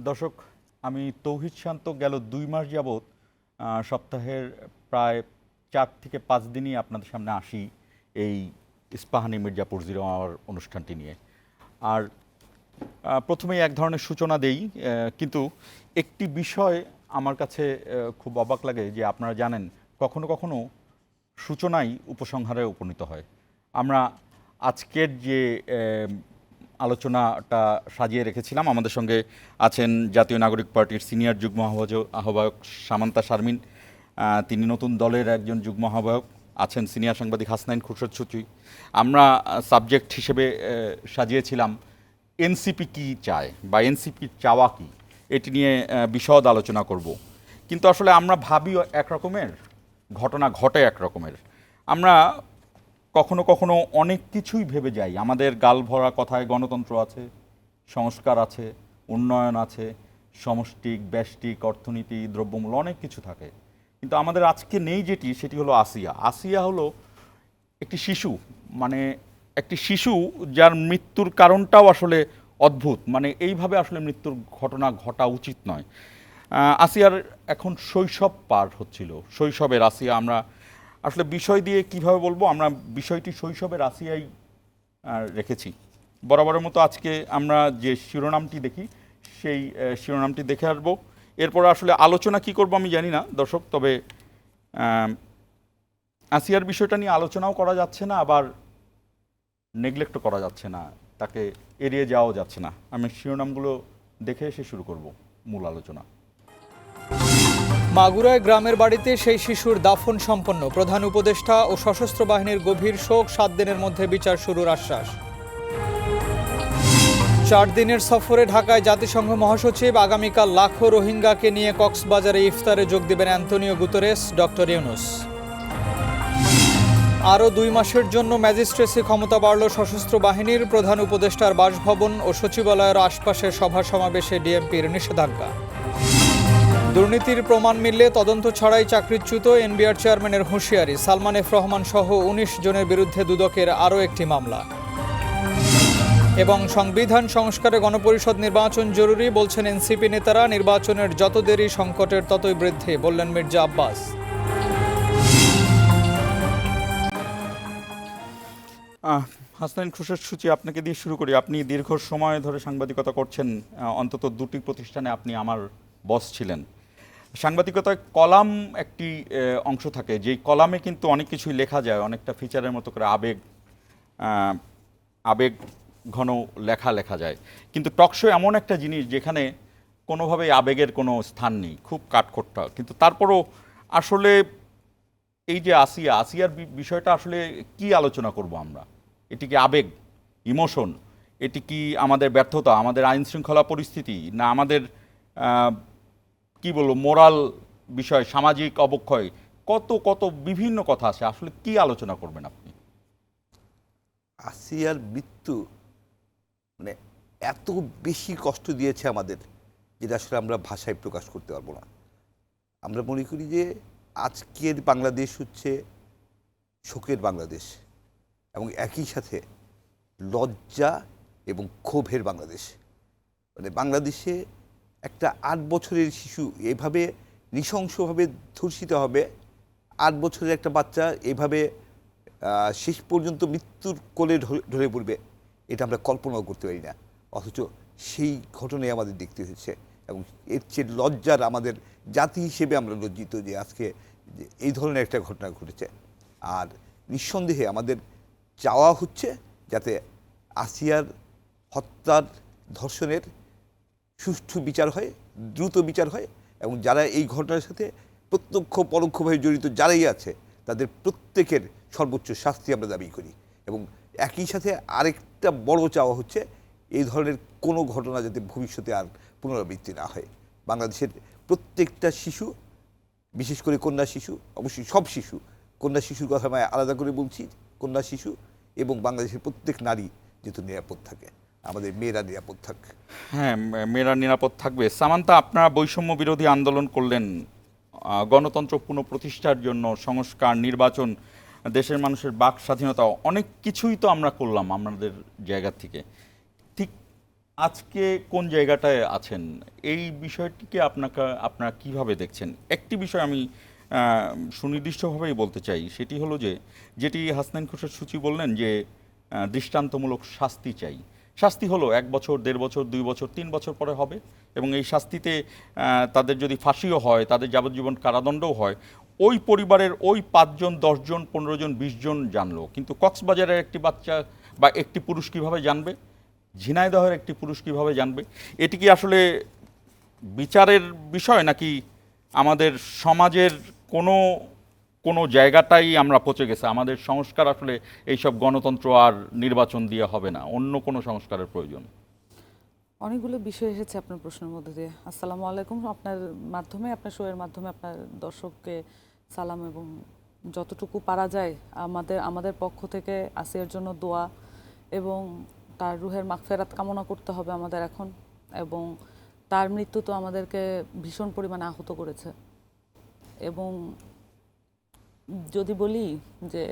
দর্শক, আমি তৌহিদ শান্ত গেল ২ মাস যাবৎ সপ্তাহের প্রায় ৪ থেকে ৫ দিনই আপনাদের সামনে আসি এই ইস্পাহানি মির্জাপুর ০ আওয়ার অনুষ্ঠানটি নিয়ে। আর প্রথমেই এক ধরনের সূচনা দেই, কিন্তু একটি বিষয় আমার কাছে খুব অবাক লাগে যে আপনারা জানেন কখনো কখনো সূচনাই উপসংহারে উপনীত হয়। আমরা আজকের যে আলোচনাটা সাজিয়ে রেখেছিলাম, আমাদের সঙ্গে আছেন জাতীয় নাগরিক পার্টির সিনিয়র যুগ্ম আহ্বায়ক সামান্তা শারমিন, তিনি নতুন দলের একজন যুগ্ম আহ্বায়ক। আছেন সিনিয়র সাংবাদিক হাসনাইন খুরশেদ সূচি। আমরা সাবজেক্ট হিসেবে সাজিয়েছিলাম এনসিপি কী চায় বা এনসিপির চাওয়া কী, এটি নিয়ে বিশদ আলোচনা করব। কিন্তু আসলে আমরা ভাবি একরকমের, ঘটনা ঘটে একরকমের। আমরা কখনো কখনো অনেক কিছুই ভেবে যাই। আমাদের গাল ভরা কথায় গণতন্ত্র আছে, সংস্কার আছে, উন্নয়ন আছে, সমষ্টিক ব্যষ্টিক অর্থনীতি, দ্রব্যমূল্য, অনেক কিছু থাকে। কিন্তু আমাদের আজকে নেই যেটি, সেটি হলো আসিয়া। আসিয়া হলো একটি শিশু, মানে একটি শিশু যার মৃত্যুর কারণটাও আসলে অদ্ভুত। মানে এইভাবে আসলে মৃত্যুর ঘটনা ঘটা উচিত নয়। আসিয়ার এখন শৈশব পার হচ্ছিল, শৈশবের আসিয়া। আমরা আসলে বিষয় দিয়ে কিভাবে বলবো, আমরা বিষয়টি শৈশবের আসিয়াই রেখেছি। বরাবরের মতো আজকে আমরা যে শিরোনামটি দেখি সেই শিরোনামটি দেখে আসবো। এরপর আসলে আলোচনা কি করব আমি জানি না দর্শক, তবে আসিয়ার বিষয়টা নিয়ে আলোচনাও করা যাচ্ছে না, আবার নেগলেক্টও করা যাচ্ছে না, তাকে এড়িয়ে যাওয়াও যাচ্ছে না। আমি শিরোনামগুলো দেখে এসে শুরু করব মূল আলোচনা। মাগুরায় গ্রামের বাড়িতে সেই শিশুর দাফন সম্পন্ন। প্রধান উপদেষ্টা ও সশস্ত্র বাহিনীর গভীর শোক, ৭ দিনের মধ্যে বিচার শুরুর আশ্বাস। ৪ দিনের সফরে ঢাকায় জাতিসংঘ মহাসচিব। আগামীকাল লাখো রোহিঙ্গাকে নিয়ে কক্সবাজারে ইফতারে যোগ দেবেন অ্যান্তনিও গুতেরেস, ডক্টর ইউনুস। আরও ২ মাসের জন্য ম্যাজিস্ট্রেসি ক্ষমতা বাড়ল সশস্ত্র বাহিনীর। প্রধান উপদেষ্টার বাসভবন ও সচিবালয়ের আশপাশের সভা সমাবেশে ডিএমপির নিষেধাজ্ঞা। দুর্নীতির প্রমাণ মিললে তদন্ত ছাড়াই চাকরিচ্যুত এনবিআর চেয়ারম্যানের হুঁশিয়ারি। সালমান এফ রহমান সহ ১৯ জনের বিরুদ্ধে দুদকের আরও একটি মামলা। এবং সংবিধান সংস্কারে গণপরিষদ নির্বাচন জরুরি, বলছেন এনসিপি নেতারা। নির্বাচনের যত দেরি সংকটের ততই বৃদ্ধি, বললেন মির্জা আব্বাস। হাসনাইন খুরশেদ সূচি, আপনাকে দিয়ে শুরু করি। আপনি দীর্ঘ সময় ধরে সাংবাদিকতা করছেন, অন্তত ২টি প্রতিষ্ঠানে আপনি আমার বস ছিলেন। সাংবাদিকতায় কলাম একটি অংশ থাকে, যেই কলামে কিন্তু অনেক কিছুই লেখা যায়, অনেকটা ফিচারের মতো করে আবেগ ঘন লেখা যায়। কিন্তু টকশো এমন একটা জিনিস যেখানে কোনোভাবেই আবেগের কোনো স্থান নেই, খুব কাঠখোট্টা। কিন্তু তারপরও আসলে এই যে আসিয়ার বিষয়টা আসলে কি আলোচনা করব আমরা? এটি কি আবেগ, ইমোশন? এটি কি আমাদের ব্যর্থতা, আমাদের আইন শৃঙ্খলা পরিস্থিতি, না আমাদের কি বলবো মোরাল বিষয়, সামাজিক অবক্ষয়? কত কত বিভিন্ন কথা আছে। আসলে কি আলোচনা করবেন আপনি? আসিয়ার মৃত্যু মানে এত বেশি কষ্ট দিয়েছে আমাদের, যেটা আসলে আমরা ভাষায় প্রকাশ করতে পারবো না। আমরা মনে করি যে আজকের বাংলাদেশ হচ্ছে শোকের বাংলাদেশ, এবং একই সাথে লজ্জা এবং ক্ষোভের বাংলাদেশ। মানে বাংলাদেশে একটা ৮ বছরের শিশু এভাবে নৃশংসভাবে ধর্ষিত হবে, ৮ বছরের একটা বাচ্চা এভাবে শেষ পর্যন্ত মৃত্যুর কোলে ঢলে পড়বে, এটা আমরা কল্পনাও করতে পারি না। অথচ সেই ঘটনাই আমাদের দেখতে হচ্ছে, এবং এর চেয়ে লজ্জার, আমাদের জাতি হিসেবে আমরা লজ্জিত যে আজকে এই ধরনের একটা ঘটনা ঘটেছে। আর নিঃসন্দেহে আমাদের চাওয়া হচ্ছে যাতে আসিয়ার হত্যার, ধর্ষণের সুষ্ঠু বিচার হয়, দ্রুত বিচার হয়, এবং যারা এই ঘটনার সাথে প্রত্যক্ষ পরোক্ষভাবে জড়িত যারাই আছে তাদের প্রত্যেকের সর্বোচ্চ শাস্তি আমরা দাবি করি। এবং একই সাথে আরেকটা বড় চাওয়া হচ্ছে এই ধরনের কোনো ঘটনা যাতে ভবিষ্যতে আর পুনরাবৃত্তি না হয়। বাংলাদেশের প্রত্যেকটা শিশু, বিশেষ করে কন্যা শিশু, অবশ্যই সব শিশু, কন্যা শিশুর কথা আমি আলাদা করে বলছি, কন্যা শিশু এবং বাংলাদেশের প্রত্যেক নারী যেহেতু নিরাপদ থাকে, আমাদের মেয়েরা নিরাপদ থাকবে। হ্যাঁ, মেয়েরা নিরাপদ থাকবে। সামান্তা, আপনারা বৈষম্য বিরোধী আন্দোলন করলেন, গণতন্ত্র পুনঃপ্রতিষ্ঠার জন্য, সংস্কার, নির্বাচন, দেশের মানুষের বাক স্বাধীনতা, অনেক কিছুই তো আমরা করলাম আমাদের জায়গা থেকে। ঠিক আজকে কোন জায়গাটায় আছেন এই বিষয়টিকে আপনারা কিভাবে দেখছেন? একটি বিষয় আমি সুনির্দিষ্টভাবেই বলতে চাই, সেটি হলো যে যেটি হাসনাইন খোরশেদ সূচি বললেন যে দৃষ্টান্তমূলক শাস্তি চাই। শাস্তি হলো 1 বছর, 1.5 বছর, 2 বছর, 3 বছর পরে হবে, এবং এই শাস্তিতে তাদের যদি ফাঁসিও হয়, তাদের যাবজ্জীবন কারাদণ্ডও হয়, ওই পরিবারের ওই 5 জন, 10 জন, 15 জন, 20 জন জানলো, কিন্তু কক্সবাজারের একটি বাচ্চা বা একটি পুরুষ কিভাবে জানবে? ঝিনাইদহের একটি পুরুষ কিভাবে জানবে? এটি কি আসলে বিচারের বিষয়, নাকি আমাদের সমাজের কোনো কোনো জায়গাটাই আমরা পচে গেছে, আমাদের সংস্কার আসলে এইসব গণতন্ত্র আর নির্বাচন দিয়ে হবে না, অন্য কোনো সংস্কারের প্রয়োজন? অনেকগুলো বিষয় এসেছে আপনার প্রশ্নের মধ্যে দিয়ে। আসসালামু আলাইকুম। আপনার মাধ্যমে, আপনার শোয়ের মাধ্যমে আপনার দর্শককে সালাম, এবং যতটুকু পারা যায় আমাদের পক্ষ থেকে আসিয়ার জন্য দোয়া এবং তার রুহের মাগফিরাত কামনা করতে হবে আমাদের এখন। এবং তার মৃত্যু তো আমাদেরকে ভীষণ পরিমাণে আহত করেছে। এবং যদি বলি যে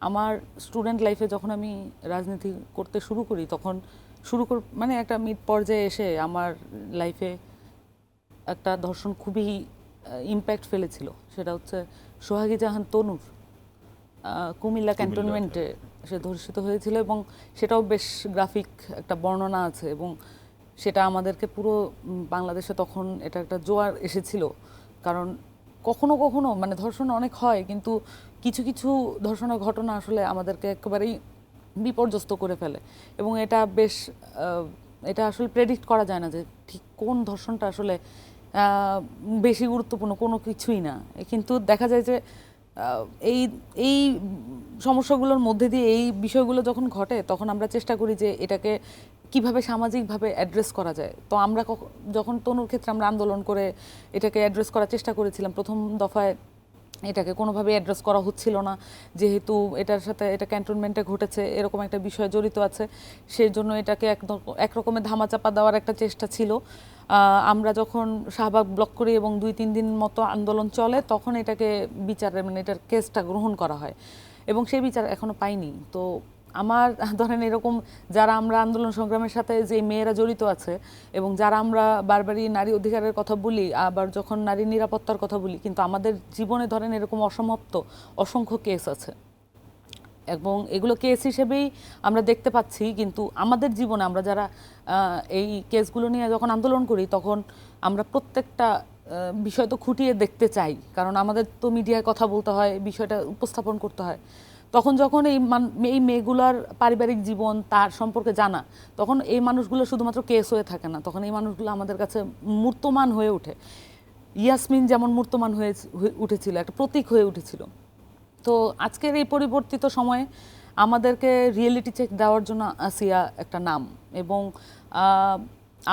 আমার স্টুডেন্ট লাইফে যখন আমি রাজনীতি করতে শুরু করি, তখন মানে একটা মিড পর্যায়ে এসে আমার লাইফে একটা ধর্ষণ খুবই ইম্প্যাক্ট ফেলেছিল। সেটা হচ্ছে সোহাগী জাহান তনুর কুমিল্লা ক্যান্টনমেন্টে সে ধর্ষিত হয়েছিল, এবং সেটাও বেশ গ্রাফিক একটা বর্ণনা আছে, এবং সেটা আমাদেরকে পুরো বাংলাদেশে তখন এটা একটা জোয়ার এসেছিল। কারণ কখনো কখনো মানে ধর্ষণ অনেক হয়, কিন্তু কিছু কিছু ধর্ষণের ঘটনা আসলে আমাদেরকে একেবারেই বিপর্যস্ত করে ফেলে, এবং এটা আসলে প্রেডিক্ট করা যায় না যে ঠিক কোন ধর্ষণটা আসলে বেশি গুরুত্বপূর্ণ, কোনো কিছুই না। কিন্তু দেখা যায় যে এই এই সমস্যাগুলোর মধ্যে দিয়ে এই বিষয়গুলো যখন ঘটে, তখন আমরা চেষ্টা করি যে এটাকে কিভাবে সামাজিকভাবে অ্যাড্রেস করা যায়। তো আমরা যখন তনুর ক্ষেত্রে আমরা আন্দোলন করে এটাকে অ্যাড্রেস করার চেষ্টা করেছিলাম, প্রথম দফায় এটাকে কোনোভাবেই অ্যাড্রেস করা হচ্ছিল না, যেহেতু এটার সাথে এটা ক্যান্টনমেন্টে ঘটেছে, এরকম একটা বিষয় জড়িত আছে, সেই জন্য এটাকে এক রকমের ধামাচাপা দেওয়ার একটা চেষ্টা ছিল। আমরা যখন শাহবাগ ব্লক করি এবং 2-3 দিন মতো আন্দোলন চলে, তখন এটাকে বিচারে মানে এটার কেসটা গ্রহণ করা হয়, এবং সেই বিচার এখনো পাইনি। তো আমার ধরেন এরকম যারা আমরা আন্দোলন সংগ্রামের সাথে যে মেয়েরা জড়িত আছে, এবং যারা আমরা বারবারই নারী অধিকারের কথা বলি, আবার যখন নারী নিরাপত্তার কথা বলি, কিন্তু আমাদের জীবনে ধরেন এরকম অসমাপ্ত অসংখ্য কেস আছে, এবং এগুলো কেস হিসেবেই আমরা দেখতে পাচ্ছি। কিন্তু আমাদের জীবনে আমরা যারা এই কেসগুলো নিয়ে যখন আন্দোলন করি, তখন আমরা প্রত্যেকটা বিষয় তো খুঁটিয়ে দেখতে চাই, কারণ আমাদের তো মিডিয়ায় কথা বলতে হয়, বিষয়টা উপস্থাপন করতে হয়। তখন যখন এই মেয়েগুলোর পারিবারিক জীবন তার সম্পর্কে জানা, তখন এই মানুষগুলো শুধুমাত্র কেস হয়ে থাকে না, তখন এই মানুষগুলো আমাদের কাছে মূর্তমান হয়ে ওঠে। ইয়াসমিন যেমন মূর্তমান হয়ে উঠেছিল, একটা প্রতীক হয়ে উঠেছিল। তো আজকের এই পরিবর্তিত সময়ে আমাদেরকে রিয়েলিটি চেক দেওয়ার জন্য আসিয়া একটা নাম, এবং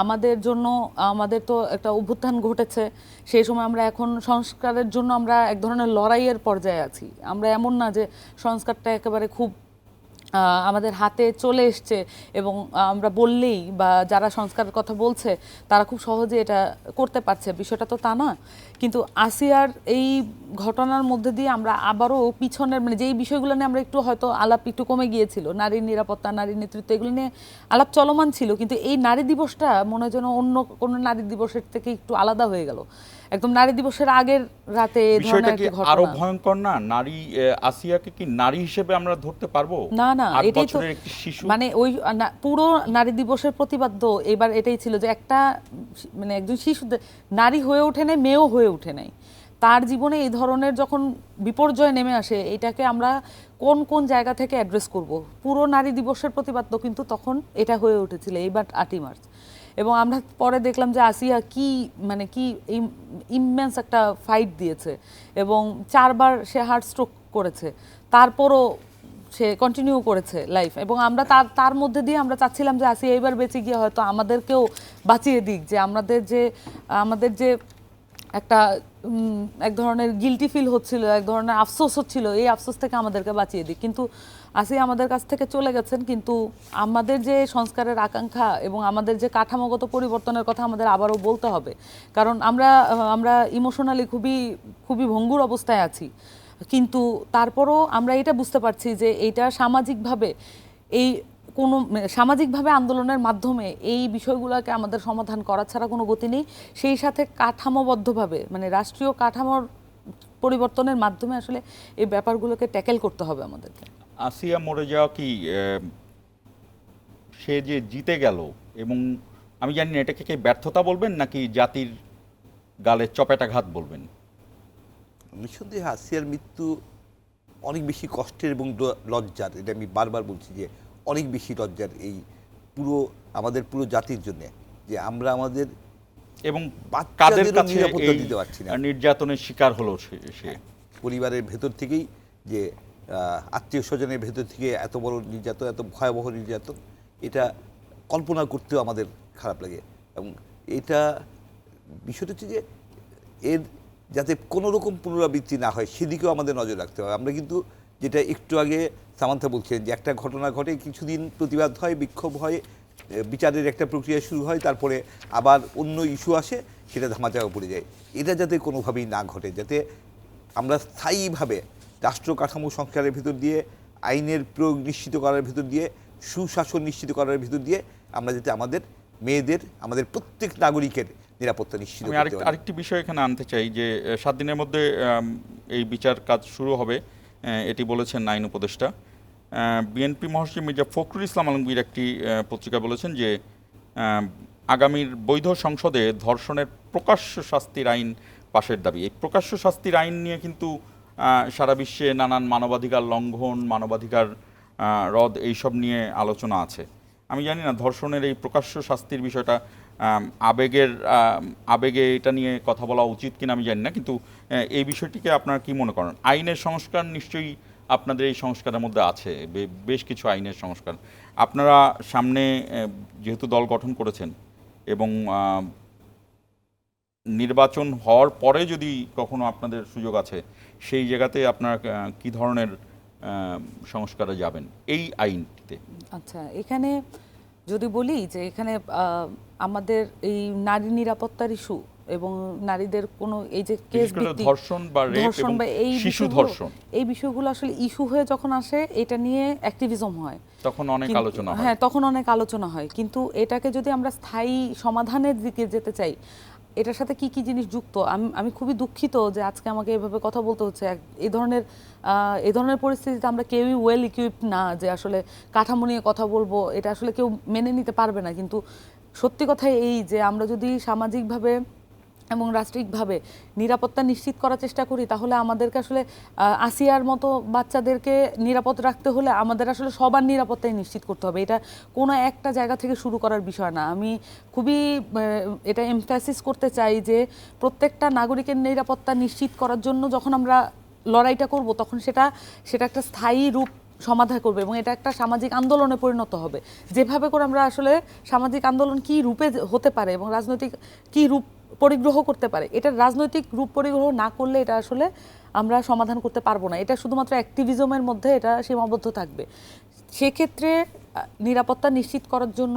আমাদের জন্য আমাদের তো একটা অভ্যুত্থান ঘটেছে। সেই সময় আমরা এখন সংস্কারের জন্য আমরা এক ধরনের লড়াইয়ের পর্যায়ে আছি। আমরা এমন না যে সংস্কারটা একেবারে খুব আমাদের হাতে চলে এসছে, এবং আমরা বললেই বা যারা সংস্কারের কথা বলছে তারা খুব সহজে এটা করতে পারছে, বিষয়টা তো তা না। কিন্তু আসিয়ার এই ঘটনার মধ্যে দিয়ে আমরা আবারও পিছনের মানে যেই বিষয়গুলো নিয়ে আমরা একটু হয়তো আলাপ একটু কমে গিয়েছিল, নারীর নিরাপত্তা, নারীর নেতৃত্ব, এগুলো নিয়ে আলাপ চলমান ছিল, কিন্তু এই নারী দিবসটা মনে হয় যেন অন্য কোনো নারী দিবসের থেকে একটু আলাদা হয়ে গেল। একদম নারী দিবসের আগের রাতে এই বিষয়টা ধরনের কি একটা আরো ঘটনা। ভয়ঙ্কর না? আসিয়াকে কি নারী হিসেবে আমরা ধরতে পারবো? না না, 8 এটাই তো বছরের একটি শিশু। মানে ওই পুরো নারী দিবসের প্রতিবাদ্য এবার এটাই ছিল যে একটা মানে একজন শিশু নারী হয়ে ওঠে নাই, মেয়েও হয়ে ওঠে নাই, তার জীবনে এই ধরনের যখন বিপর্যয় নেমে আসে, এটাকে আমরা কোন কোন জায়গা থেকে অ্যাড্রেস করব। পুরো নারী দিবসের প্রতিবাদ্য কিন্তু তখন এটা হয়ে উঠেছিল, এইবার 8ই মার্চ। এবং আমরা পরে দেখলাম যে আসিয়া কি মানে কি ইমেন্স একটা ফাইট দিয়েছে, এবং 4বার সে হার্ট স্ট্রোক করেছে, তারপরও সে কন্টিনিউ করেছে লাইফ। এবং আমরা তার মধ্যে দিয়ে আমরা চাচ্ছিলাম যে আসিয়া এবার বেঁচে গিয়ে হয়তো আমাদেরকেও বাঁচিয়ে দিক, যে আমাদের যে একটা এক ধরনের গিলটি ফিল হচ্ছিল, এক ধরনের আফসোস হচ্ছিল, এই আফসোস থেকে আমাদেরকে বাঁচিয়ে দিক। কিন্তু আসিয়া আমাদের কাছ থেকে চলে গেছেন, কিন্তু আমাদের যে সংস্কারের আকাঙ্ক্ষা এবং আমাদের যে কাঠামোগত পরিবর্তনের কথা আমাদের আবারও বলতে হবে, কারণ আমরা ইমোশনালি খুবই খুবই ভঙ্গুর অবস্থায় আছি। কিন্তু তারপরও আমরা এটা বুঝতে পারছি যে এইটা সামাজিকভাবে এই কোনো সামাজিকভাবে আন্দোলনের মাধ্যমে এই বিষয়গুলোকে আমাদের সমাধান করা ছাড়া কোনো গতি নেই। সেই সাথে কাঠামোবদ্ধভাবে মানে রাষ্ট্রীয় কাঠামোর পরিবর্তনের মাধ্যমে আসলে এই ব্যাপারগুলোকে ট্যাকেল করতে হবে আমাদেরকে। আসিয়া মরে যাওয়া কি সে যে জিতে গেল, এবং আমি জানি না এটাকে কি ব্যর্থতা বলবেন নাকি জাতির গালে চপেটাঘাত বলবেন? নিঃসন্দেহে আসিয়ার মৃত্যু অনেক বেশি কষ্টের এবং লজ্জার, এটা আমি বারবার বলছি যে অনেক বেশি লজ্জার এই আমাদের পুরো জাতির জন্য, যে আমরা আমাদের এবং কাদের বাচ্চাদেরও কাছে নিরাপত্তা এই দিতে পারছি না। নির্যাতনের শিকার হলো সে পরিবারের ভেতর থেকেই, যে আত্মীয় স্বজনের ভেতর থেকে এত বড় নির্যাতন, এত ভয়াবহ নির্যাতন, এটা কল্পনা করতেও আমাদের খারাপ লাগে। এবং এটা বিষয়টা হচ্ছে যে এর যাতে কোনো রকম পুনরাবৃত্তি না হয় সেদিকেও আমাদের নজর রাখতে হবে। আমরা কিন্তু যেটা একটু আগে সামান্থা বলছেন যে একটা ঘটনা ঘটে, কিছুদিন প্রতিবাদ হয়, বিক্ষোভ হয়, বিচারের একটা প্রক্রিয়া শুরু হয়, তারপরে আবার অন্য ইস্যু আসে, সেটা ধামাচাপা পড়ে যায়। এটা যাতে কোনোভাবেই না ঘটে, যাতে আমরা স্থায়ীভাবে রাষ্ট্র কাঠামো সংস্কারের ভিতর দিয়ে, আইনের প্রয়োগ নিশ্চিত করার ভিতর দিয়ে, সুশাসন নিশ্চিত করার ভিতর দিয়ে আমরা যাতে আমাদের মেয়েদের, আমাদের প্রত্যেক নাগরিকের নিরাপত্তা নিশ্চিত আমি করতে পারি। আরেকটি বিষয় এখানে আনতে চাই যে 7 দিনের মধ্যে এই বিচার কাজ শুরু হবে, এটি বলেছেন আইন উপদেষ্টা। বিএনপি মহাসচিব মির্জা ফখরুল ইসলাম আলমগীর একটি পত্রিকা বলেছেন যে আগামীর বৈধ সংসদে ধর্ষণের প্রকাশ্য শাস্তির আইন পাশের দাবি। এই প্রকাশ্য শাস্তির আইন নিয়ে কিন্তু সারা বিশ্বে নানান মানবাধিকার লঙ্ঘন, মানবাধিকার রদ এইসব নিয়ে আলোচনা আছে। আমি জানি না ধর্ষণের এই প্রকাশ্য শাস্তির বিষয়টা আবেগে এটা নিয়ে কথা বলা উচিত কিনা আমি জানি না, কিন্তু এই বিষয়টিকে আপনারা কি মনে করেন? আইনের সংস্কার নিশ্চয়ই আপনাদের এই সংস্কারের মধ্যে আছে, বেশ কিছু আইনের সংস্কার। আপনারা সামনে যেহেতু দল গঠন করেছেন এবং নির্বাচন হওয়ার পরে যদি কখনো আপনাদের সুযোগ আছে, সেই জায়গাতে আপনারা কি ধরনের সংস্কারে যাবেন এই আইনটিতে? আচ্ছা, এখানে যদি বলি যে এখানে আমাদের এই নারী নিরাপত্তার ইস্যু এবং নারীদের কোনো এই যে কেস ভিত্তিক ধর্ষণ বা রেপ এবং শিশু ধর্ষণ, এই বিষয়গুলো আসলে ইস্যু হয়ে যখন আসে, এটা নিয়ে অ্যাক্টিভিজম হয়, তখন অনেক আলোচনা হয়। হ্যাঁ, তখন অনেক আলোচনা হয়। কিন্তু এটাকে যদি আমরা স্থায়ী সমাধানের দিকে যেতে চাই, এটার সাথে কি কি জিনিস যুক্ত, আমি খুবই দুঃখিত যে আজকে আমাকে এভাবে কথা বলতে হচ্ছে। এই ধরনের পরিস্থিতিতে আমরা কেউই ওয়েল ইকুইপড না যে আসলে কাঠামো নিয়ে কথা বলবো, এটা আসলে কেউ মেনে নিতে পারবে না। কিন্তু সত্যি কথা এই যে আমরা যদি সামাজিকভাবে এবং রাষ্ট্রিকভাবে নিরাপত্তা নিশ্চিত করার চেষ্টা করি, তাহলে আমাদেরকে আসলে আসিয়ার মতো বাচ্চাদেরকে নিরাপদ রাখতে হলে আমাদের আসলে সবার নিরাপত্তাই নিশ্চিত করতে হবে। এটা কোনো একটা জায়গা থেকে শুরু করার বিষয় না। আমি খুবই এটা এমফ্যাসিস করতে চাই যে প্রত্যেকটা নাগরিকের নিরাপত্তা নিশ্চিত করার জন্য যখন আমরা লড়াইটা করব, তখন সেটা একটা স্থায়ী রূপ সমাধান করবে এবং এটা একটা সামাজিক আন্দোলনে পরিণত হবে। যেভাবে করে আমরা আসলে সামাজিক আন্দোলন কি রূপে হতে পারে এবং রাজনৈতিক কি রূপ পরিগ্রহ করতে পারে, এটা রাজনৈতিক রূপ পরিগ্রহ না করলে এটা আসলে আমরা সমাধান করতে পারবো না। এটা শুধুমাত্র অ্যাক্টিভিজমের মধ্যে এটা সীমাবদ্ধ থাকবে। সেক্ষেত্রে নিরাপত্তা নিশ্চিত করার জন্য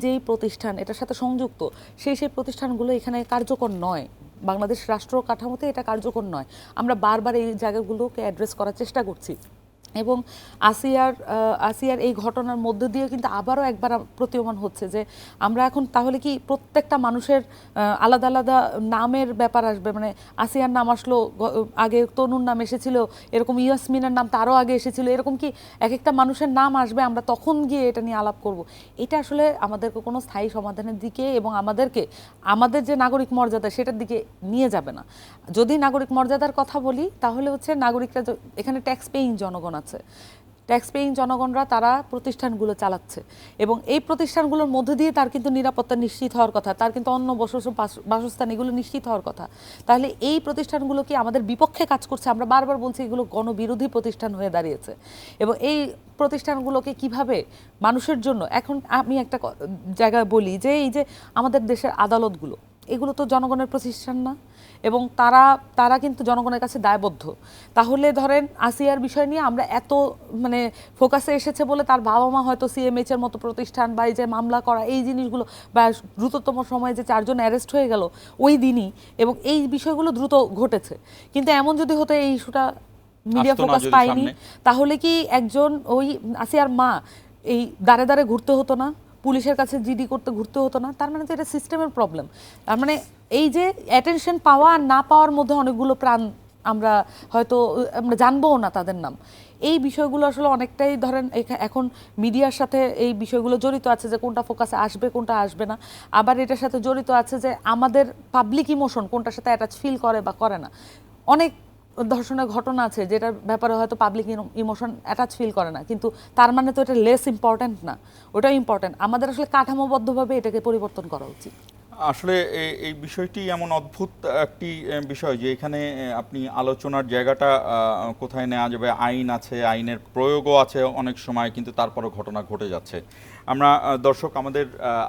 যেই প্রতিষ্ঠান এটার সাথে সংযুক্ত, সেই প্রতিষ্ঠানগুলো এখানে কার্যকর নয়। বাংলাদেশ রাষ্ট্র কাঠামোতে এটা কার্যকর নয়। আমরা বারবার এই জায়গাগুলোকে অ্যাড্রেস করার চেষ্টা করছি এবং আসিয়ার এই ঘটনার মধ্যে দিয়ে কিন্তু আবারও একবার প্রতীয়মান হচ্ছে যে আমরা এখন তাহলে কি প্রত্যেকটা মানুষের আলাদা আলাদা নামের ব্যাপার আসবে? মানে আসিয়ার নাম আসলো, আগে তনুর নাম এসেছিল, এরকম ইয়াসমিনের নাম তারও আগে এসেছিল, এরকম কি এক একটা মানুষের নাম আসবে, আমরা তখন গিয়ে এটা নিয়ে আলাপ করব? এটা আসলে আমাদেরকে কোনো স্থায়ী সমাধানের দিকে এবং আমাদের যে নাগরিক মর্যাদা সেটার দিকে নিয়ে যাবে না। যদি নাগরিক মর্যাদার কথা বলি, তাহলে হচ্ছে নাগরিকরা, এখানে ট্যাক্স পেইং জনগণ আছে, ট্যাক্স পেইং জনগণরা তারা প্রতিষ্ঠানগুলো চালাচ্ছে এবং এই প্রতিষ্ঠানগুলোর মধ্যে দিয়ে তার কিন্তু নিরাপত্তা নিশ্চিত হওয়ার কথা, তার কিন্তু অন্য বাসস্থান এগুলো নিশ্চিত হওয়ার কথা। তাহলে এই প্রতিষ্ঠানগুলো কি আমাদের বিপক্ষে কাজ করছে? আমরা বারবার বলছি এগুলো গণবিরোধী প্রতিষ্ঠান হয়ে দাঁড়িয়েছে এবং এই প্রতিষ্ঠানগুলোকে কিভাবে মানুষের জন্য, এখন আমি একটা জায়গায় বলি যে এই যে আমাদের দেশের আদালতগুলো, এগুলো তো জনগণের প্রতিষ্ঠান না এবং তারা কিন্তু জনগণের কাছে দায়বদ্ধ। তাহলে ধরেন আসিয়ার বিষয় নিয়ে আমরা এত ফোকাসে এসেছে বলে তার বাবা মা হয়তো সিএমএইচ এর মতো প্রতিষ্ঠান বা এই যে মামলা করা এই জিনিসগুলো বা দ্রুততম সময়ে যে 4 জন অ্যারেস্ট হয়ে গেল ওই দিনই, এবং এই বিষয়গুলো দ্রুত ঘটেছে। কিন্তু এমন যদি হতো এই ইস্যুটা মিডিয়া ফোকাস পায়নি, তাহলে কি একজন ওই আসিয়ার মা এই দাঁড়ে দাঁড়ে ঘুরতে হতো না, পুলিশের কাছে জিডি করতে ঘুরতে হতো না। তার মানে তো এটা সিস্টেমের প্রবলেম। তার মানে এই যে অ্যাটেনশন পাওয়া আর না পাওয়ার মধ্যে অনেকগুলো প্রাণ আমরা হয়তো আমরা জানবোও না তাদের নাম। এই বিষয়গুলো আসলে অনেকটাই ধরেন এখন মিডিয়ার সাথে এই বিষয়গুলো জড়িত আছে যে কোনটা ফোকাসে আসবে কোনটা আসবে না, আবার এটার সাথে জড়িত আছে যে আমাদের পাবলিক ইমোশন কোনটার সাথে অ্যাটাচ ফিল করে বা করে না। অনেক ধর্ষণের ঘটনা আছে যেটার ব্যাপারে হয়তো পাবলিক ইমোশন অ্যাটাচ ফিল করে না, কিন্তু তার মানে তো এটা লেস ইম্পর্ট্যান্ট না, ওটাও ইম্পর্ট্যান্ট। আমাদের আসলে কাঠামোবদ্ধভাবে এটাকে পরিবর্তন করা উচিত। আসলে এই বিষয়টি এমন অদ্ভুত একটি বিষয় যে এখানে আপনি আলোচনার জায়গাটা কোথায় নেওয়া যাবে, আইন আছে, আইনের প্রয়োগও আছে অনেক সময়, কিন্তু তারপরও ঘটনা ঘটে যাচ্ছে। আমরা দর্শক, আমাদের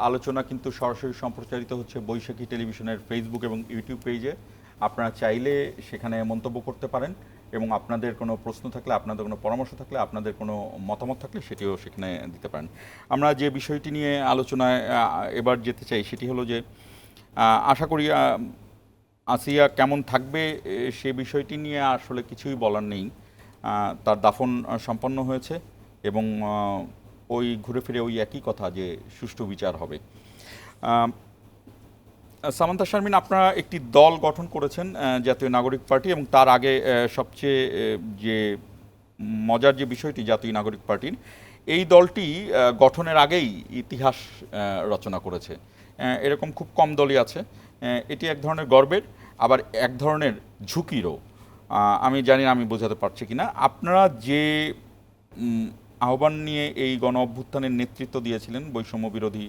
আলোচনা কিন্তু সরাসরি সম্প্রচারিত হচ্ছে বৈশাখী টেলিভিশনের ফেসবুক এবং ইউটিউব পেজে। আপনারা চাইলে সেখানে মন্তব্য করতে পারেন এবং আপনাদের কোনো প্রশ্ন থাকলে, আপনাদের কোনো পরামর্শ থাকলে, আপনাদের কোনো মতামত থাকলে সেটিও সেখানে দিতে পারেন। আমরা যে বিষয়টি নিয়ে আলোচনায় এবার যেতে চাই সেটি হলো যে আশা করি আসিয়া কেমন থাকবে সে বিষয়টি নিয়ে আসলে কিছুই বলার নেই। তার দাফন সম্পন্ন হয়েছে এবং ওই ঘুরে ফিরে ওই একই কথা যে সুষ্ঠু বিচার হবে। সামান্তা শারমিন, আপনারা একটি দল গঠন করেছেন, জাতীয় নাগরিক পার্টি, এবং তার আগে সবচেয়ে যে মজার যে বিষয়টি জাতীয় নাগরিক পার্টির, এই দলটি গঠনের আগেই ইতিহাস রচনা করেছে। এরকম খুব কম দলই আছে। এটি এক ধরনের গর্বের, আবার এক ধরনের ঝুঁকিরও। আমি জানি না আমি বোঝাতে পারছি কিনা। আপনারা যে আহ্বান নিয়ে এই গণ অভ্যুত্থানের নেতৃত্ব দিয়েছিলেন, বৈষম্য বিরোধী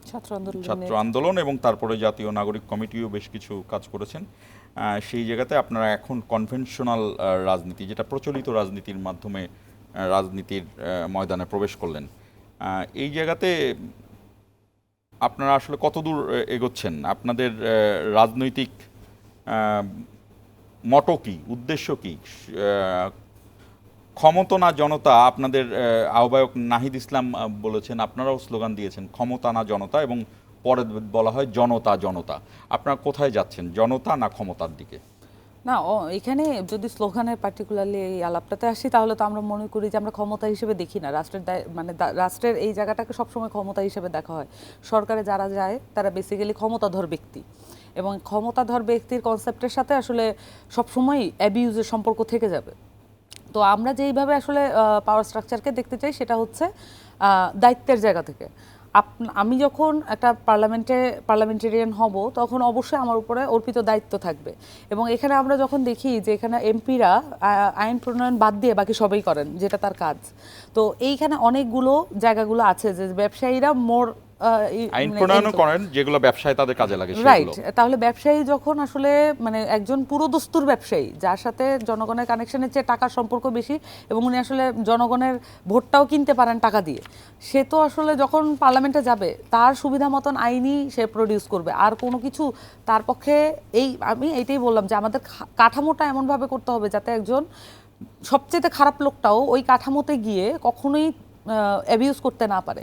ছাত্র আন্দোলন, এবং তারপরে জাতীয় নাগরিক কমিটিও বেশ কিছু কাজ করেছেন, সেই জায়গাতে আপনারা এখন কনভেনশনাল রাজনীতি, যেটা প্রচলিত রাজনীতির মাধ্যমে রাজনীতির ময়দানে প্রবেশ করলেন, এই জায়গাতে আপনারা আসলে কতদূর এগোচ্ছেন? আপনাদের রাজনৈতিক মটো কি, উদ্দেশ্য কি? ক্ষমতা না জনতা, আপনাদের আহ্বায়ক নাহিদ ইসলাম বলেছেন, আপনারাও স্লোগান দিয়েছেন ক্ষমতা না জনতা, এবং পরে বলা হয় জনতা জনতা। আপনারা কোথায় যাচ্ছেন, জনতা না ক্ষমতার দিকে? না, এখানে যদি স্লোগানের পার্টিকুলারলি এই আলাপটাতে আসি, তাহলে তো আমরা মনে করি যে আমরা ক্ষমতা হিসেবে দেখি না রাষ্ট্রের, মানে রাষ্ট্রের এই জায়গাটাকে সবসময় ক্ষমতা হিসেবে দেখা হয়। সরকারে যারা যায় তারা বেসিক্যালি ক্ষমতাধর ব্যক্তি, এবং ক্ষমতাধর ব্যক্তির কনসেপ্টের সাথে আসলে সবসময়ই অ্যাবিউজের সম্পর্ক থেকে যাবে। তো আমরা যেইভাবে আসলে পাওয়ার স্ট্রাকচারকে দেখতে চাই সেটা হচ্ছে দায়িত্বের জায়গা থেকে। আমি যখন একটা পার্লামেন্টেরিয়ান হব, তখন অবশ্যই আমার উপরে অর্পিত দায়িত্ব থাকবে। এবং এখানে আমরা যখন দেখি যে এখানে এমপিরা আইন প্রণয়ন বাদ দিয়ে বাকি সবই করেন, যেটা তার কাজ। তো এইখানে অনেকগুলো জায়গাগুলো আছে যে ব্যবসায়ীরা আইন প্রণয়ন করেন যেগুলো ব্যবসায় তাদের কাজে লাগে, রাইট। তাহলে ব্যবসায়ী যখন আসলে মানে একজন পুরোদস্তুর ব্যবসায়ী, যার সাথে জনগণের কানেকশনের চেয়ে টাকার সম্পর্ক বেশি, এবং উনি আসলে জনগণের ভোটটাও কিনতে পারেন টাকা দিয়ে, সে তো আসলে যখন পার্লামেন্টে যাবে তার সুবিধা মতন আইনই সে প্রডিউস করবে, আর কোনো কিছু তার পক্ষে। আমি এইটাই বললাম যে আমাদের কাঠামোটা এমনভাবে করতে হবে যাতে একজন সবচেয়ে খারাপ লোকটাও ওই কাঠামোতে গিয়ে কখনোই অ্যাবিউজ করতে না পারে।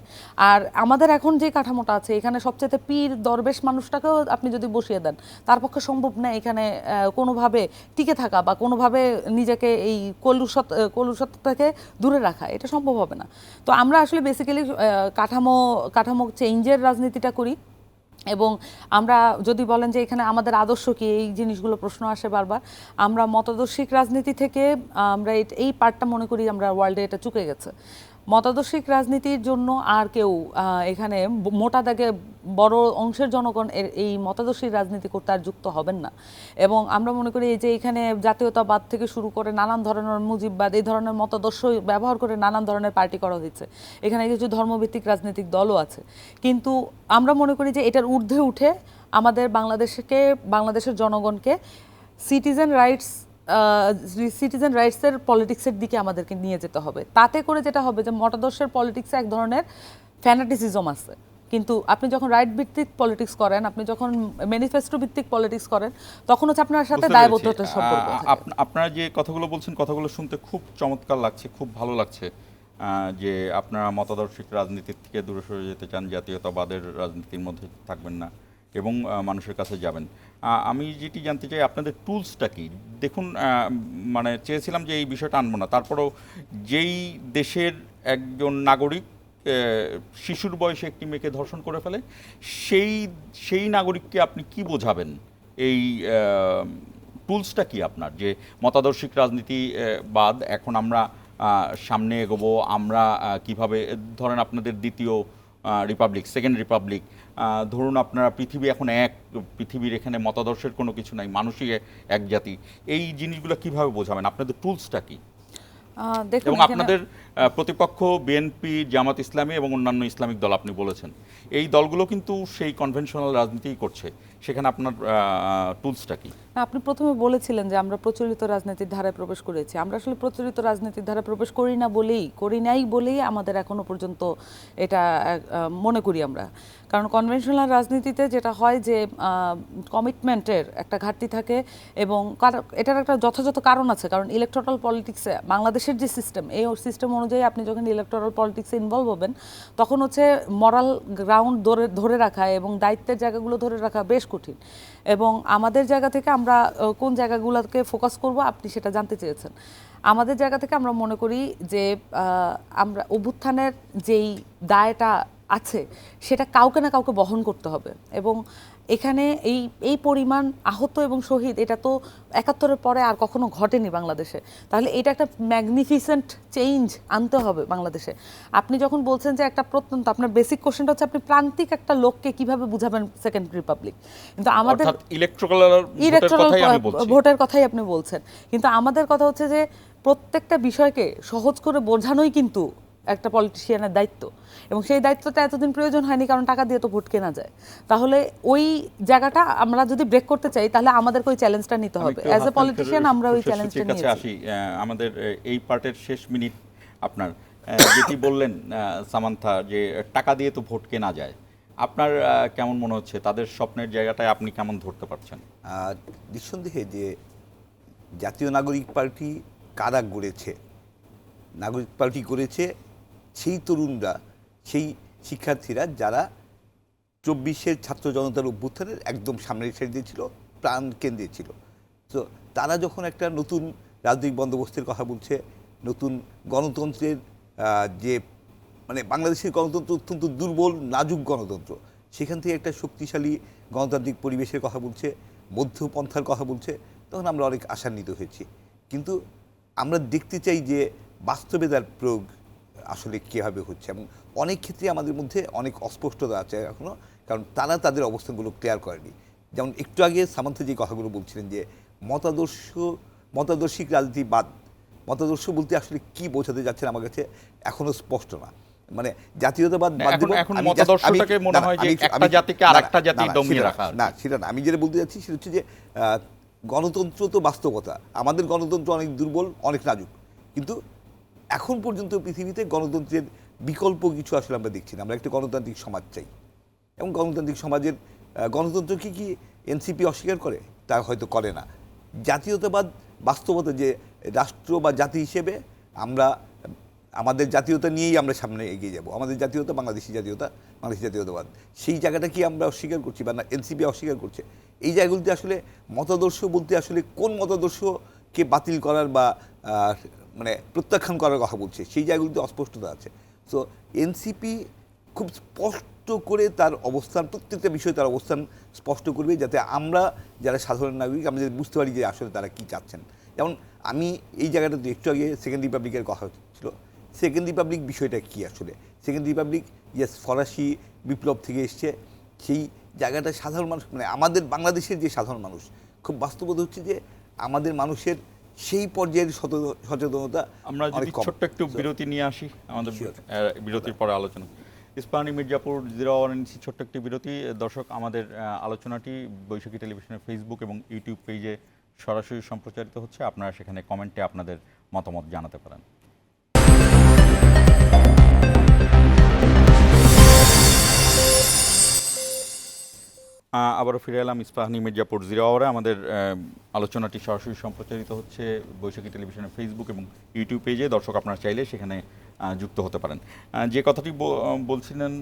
আর আমাদের এখন যে কাঠামোটা আছে, এখানে সবচেয়ে পীর দরবেশ মানুষটাকেও আপনি যদি বসিয়ে দেন, তার পক্ষে সম্ভব না এখানে কোনোভাবে টিকে থাকা বা কোনোভাবে নিজেকে এই কলুষতা থেকে দূরে রাখা, এটা সম্ভব হবে না। তো আমরা আসলে বেসিক্যালি কাঠামো চেঞ্জের রাজনীতিটা করি। এবং আমরা যদি বলেন যে এখানে আমাদের আদর্শ কি, এই জিনিসগুলো প্রশ্ন আসে বারবার। আমরা মতাদর্শিক রাজনীতি থেকে আমরা এই পার্টটা মনে করি আমরা ওয়ার্ল্ডে এটা চুকে গেছে। মতাদর্শিক রাজনীতির জন্য আর কেউ এখানে মোটা দাগে বড় অংশের জনগণ এই মতাদর্শী রাজনীতি করতে আর যুক্ত হবেন না। এবং আমরা মনে করি যে এখানে জাতীয়তাবাদ থেকে শুরু করে নানান ধরনের মুজিববাদ, এই ধরনের মতাদর্শ ব্যবহার করে নানান ধরনের পার্টি করা হয়েছে। এখানে কিছু ধর্মভিত্তিক রাজনৈতিক দলও আছে, কিন্তু আমরা মনে করি যে এটার ঊর্ধ্বে উঠে আমাদের বাংলাদেশের জনগণকে সিটিজেন রাইটসের পলিটিক্সের দিকে আমাদেরকে নিয়ে যেতে হবে। তাতে করে যেটা হবে যে মতাদর্শের পলিটিক্সে এক ধরনের ফ্যানাটিসিজম আছে, কিন্তু আপনি যখন রাইট ভিত্তিক পলিটিক্স করেন, আপনি যখন ম্যানিফেস্টো ভিত্তিক পলিটিক্স করেন, তখন হচ্ছে আপনার সাথে দায়বদ্ধতার সম্পর্ক। আপনারা যে কথাগুলো বলছেন, কথাগুলো শুনতে খুব চমৎকার লাগছে, খুব ভালো লাগছে যে আপনারা মতাদর্শিক রাজনীতির থেকে দূরে সরে যেতে চান, জাতীয়তাবাদের রাজনীতির মধ্যে থাকবেন না এবং মানুষের কাছে যাবেন। আমি যেটি জানতে চাই আপনাদের টুলসটা কি। দেখুন, মানে চেয়েছিলাম যে এই বিষয়টা আনবো না, তারপরেও যেই দেশের একজন নাগরিক শিশুর বয়সে একটি মেয়েকে ধর্ষণ করে ফেলে, সেই নাগরিককে আপনি কি বোঝাবেন? এই টুলসটা কি আপনার, যে মতাদর্শিক রাজনীতি বাদ এখন আমরা সামনে এগোবো, আমরা কিভাবে, ধরেন আপনাদের দ্বিতীয় রিপাবলিক, সেকেন্ড রিপাবলিক, ধরুন আপনারা পৃথিবী এখন এক, পৃথিবীর এখানে মতাদর্শের কোনো কিছু নাই, মানুষই এক জাতি, এই জিনিসগুলো কিভাবে বোঝাবেন? আপনাদের টুলসটা কি? দেখুন, এবং আপনাদের প্রতিপক্ষ বিএনপি, জামাত ইসলামী এবং অন্যান্য ইসলামিক দল আপনি বলেছেন, এই দলগুলো কিন্তু সেই কনভেনশনাল রাজনীতিই করছে, সেখানে আপনার টুলসটা কি? না, আপনি প্রথমে বলেছিলেন যে আমরা প্রচলিত রাজনীতির ধারায় প্রবেশ করেছি। আমরা আসলে প্রচলিত রাজনীতির ধারায় প্রবেশ করি নাই বলেই আমাদের এখনো পর্যন্ত এটা মনে করি আমরা। কারণ কনভেনশনাল রাজনীতিতে যেটা হয় যে কমিটমেন্টের একটা ঘাটতি থাকে, এবং এটার একটা যথাযথ কারণ আছে। কারণ ইলেকটোরাল পলিটিক্সে বাংলাদেশের যে সিস্টেম, এই সিস্টেম অনুযায়ী আপনি যখন ইলেকটোরাল পলিটিক্সে ইনভলভ হবেন, তখন হচ্ছে মরাল গ্রাউন্ড ধরে রাখা এবং দায়িত্বের জায়গাগুলো ধরে রাখা বেশ কঠিন। এবং আমাদের জায়গা থেকে আমরা কোন জায়গাগুলোকে ফোকাস করব আপনি সেটা জানতে চেয়েছেন। আমাদের জায়গা থেকে আমরা মনে করি যে আমরা অভ্যুত্থানের যেই দায়টা আছে সেটা কাউকে না কাউকে বহন করতে হবে। এবং এখানে এই পরিমাণ আহত এবং শহীদ, এটা তো ৭১-এর পরে আর কখনো ঘটেনি বাংলাদেশে। তাহলে এটা একটা ম্যাগনিফিসেন্ট চেঞ্জ আনতে হবে বাংলাদেশে। আপনি যখন বলছেন যে একটা প্রত্যন্ত, আপনার বেসিক কোশ্চেনটা হচ্ছে আপনি প্রান্তিক একটা লোককে কিভাবে বুঝাবেন সেকেন্ড রিপাবলিক। কিন্তু আমাদের ইলেকট্রাল ভোটের কথাই আপনি বলছেন, কিন্তু আমাদের কথা হচ্ছে যে প্রত্যেকটা বিষয়কে সহজ করে বোঝানোই কিন্তু একটা পলিটিশিয়ানের দায়িত্ব। এবং সেই দায়িত্বটা এতদিন প্রয়োজন হয়নি, কারণ টাকা দিয়ে তো ভোট কেনা যায়। তাহলে ওই জায়গাটা আমরা যদি ব্রেক করতে চাই, তাহলে আমাদেরকে ওই চ্যালেঞ্জটা নিতে হবে। অ্যাজ এ পলিটিশিয়ান আমরা ওই চ্যালেঞ্জটা নিয়েছি। আসি আমাদের এই পার্টের শেষ মিনিট আপনার, যেটি বললেন সামান্থা, যে টাকা দিয়ে তো ভোট কেনা যায়, আপনার কেমন মনে হচ্ছে তাদের স্বপ্নের জায়গাটায় আপনি কেমন ধরতে পারছেন? নিঃসন্দেহে যে জাতীয় নাগরিক পার্টি কারা গড়েছে, নাগরিক পার্টি করেছে সেই তরুণরা, সেই শিক্ষার্থীরা যারা ২৪-এর ছাত্র জনতার অভ্যুত্থানের একদম সামনের সারিতে ছিল, প্রাণ কেন্দ্রে ছিল। তো তারা যখন একটা নতুন রাজনৈতিক বন্দোবস্তের কথা বলছে, নতুন গণতন্ত্রের যে মানে বাংলাদেশের গণতন্ত্র অত্যন্ত দুর্বল নাজুক গণতন্ত্র, সেখান থেকে একটা শক্তিশালী গণতান্ত্রিক পরিবেশের কথা বলছে, মধ্যপন্থার কথা বলছে, তখন আমরা অনেক আশান্বিত হয়েছি। কিন্তু আমরা দেখতে চাই যে বাস্তবে তার প্রয়োগ আসলে কীভাবে হচ্ছে, এবং অনেক ক্ষেত্রে আমাদের মধ্যে অনেক অস্পষ্টতা আছে এখনও, কারণ তারা তাদের অবস্থানগুলো ক্লিয়ার করেনি। যেমন একটু আগে সামান্থা যে কথাগুলো বলছিলেন যে মতাদর্শিক রাজনীতি বাদ, মতাদর্শ বলতে আসলে কি বোঝাতে যাচ্ছেন আমার কাছে এখনো স্পষ্ট না। মানে জাতীয়তাবাদ এখন মতাদর্শটাকে মনে হয় যে একটা জাতিকে আরেকটা জাতি দমিয়ে রাখা, না সেটা না। আমি যেটা বলতে যাচ্ছি সেটা হচ্ছে যে গণতন্ত্র তো বাস্তবতা, আমাদের গণতন্ত্র অনেক দুর্বল, অনেক নাজুক, কিন্তু এখন পর্যন্ত পৃথিবীতে গণতন্ত্রের বিকল্প কিছু আসলে আমরা দেখছি না। আমরা একটা গণতান্ত্রিক সমাজ চাই, এবং গণতান্ত্রিক সমাজের গণতন্ত্রকে কি এনসিপি অস্বীকার করে? তা হয়তো করে না। জাতীয়তাবাদ বাস্তবতা, যে রাষ্ট্র বা জাতি হিসেবে আমরা আমাদের জাতীয়তা নিয়েই আমরা সামনে এগিয়ে যাব, আমাদের জাতীয়তা বাংলাদেশি জাতীয়তা, বাংলাদেশি জাতীয়তাবাদ, সেই জায়গাটা কি আমরা অস্বীকার করছি বা না এনসিপি অস্বীকার করছে? এই জায়গাগুলিতে আসলে মতাদর্শ বলতে আসলে কোন মতাদর্শকে বাতিল করার বা মানে প্রত্যাখ্যান করার কথা বলছে, সেই জায়গাগুলিতে অস্পষ্টতা আছে। সো এনসিপি খুব স্পষ্ট করে তার অবস্থান, প্রত্যেকটা বিষয়ে তার অবস্থান স্পষ্ট করবে, যাতে আমরা যারা সাধারণ নাগরিক আমরা বুঝতে পারি যে আসলে তারা কী চাচ্ছেন। যেমন আমি এই জায়গাটাতে একটু আগে সেকেন্ড রিপাবলিকের কথা ছিল, সেকেন্ড রিপাবলিক বিষয়টা কী আসলে? সেকেন্ড রিপাবলিক ইয়েস ফরাসি বিপ্লব থেকে এসছে, সেই জায়গাটা সাধারণ মানুষ, মানে আমাদের বাংলাদেশের যে সাধারণ মানুষ, খুব বাস্তবতা হচ্ছে যে আমাদের মানুষের সেই পর্যায়ের সচেতনতা। আমরা যদি ছোট্ট একটু বিরতি নিয়ে আসি, আমাদের বিরতির পরে আলোচনা। ইস্পাহানী মির্জাপুর 01 ছোট্ট একটি বিরতি। দর্শক, আমাদের আলোচনাটি বৈশাখী টেলিভিশনের ফেসবুক এবং ইউটিউব পেজে সরাসরি সম্প্রচারিত হচ্ছে। আপনারা সেখানে কমেন্টে আপনাদের মতামত জানাতে পারেন। আবারও ফিরে এলাম ইস্পাহানী মির্জাপুর 01। আমাদের আলোচনাটি সরাসরি সম্প্রচারিত হচ্ছে বৈশাখী টেলিভিশনের ফেসবুক এবং ইউটিউব পেজে। দর্শক, আপনারা চাইলে সেখানে যুক্ত হতে পারেন। যে কথাটি বলছিলেন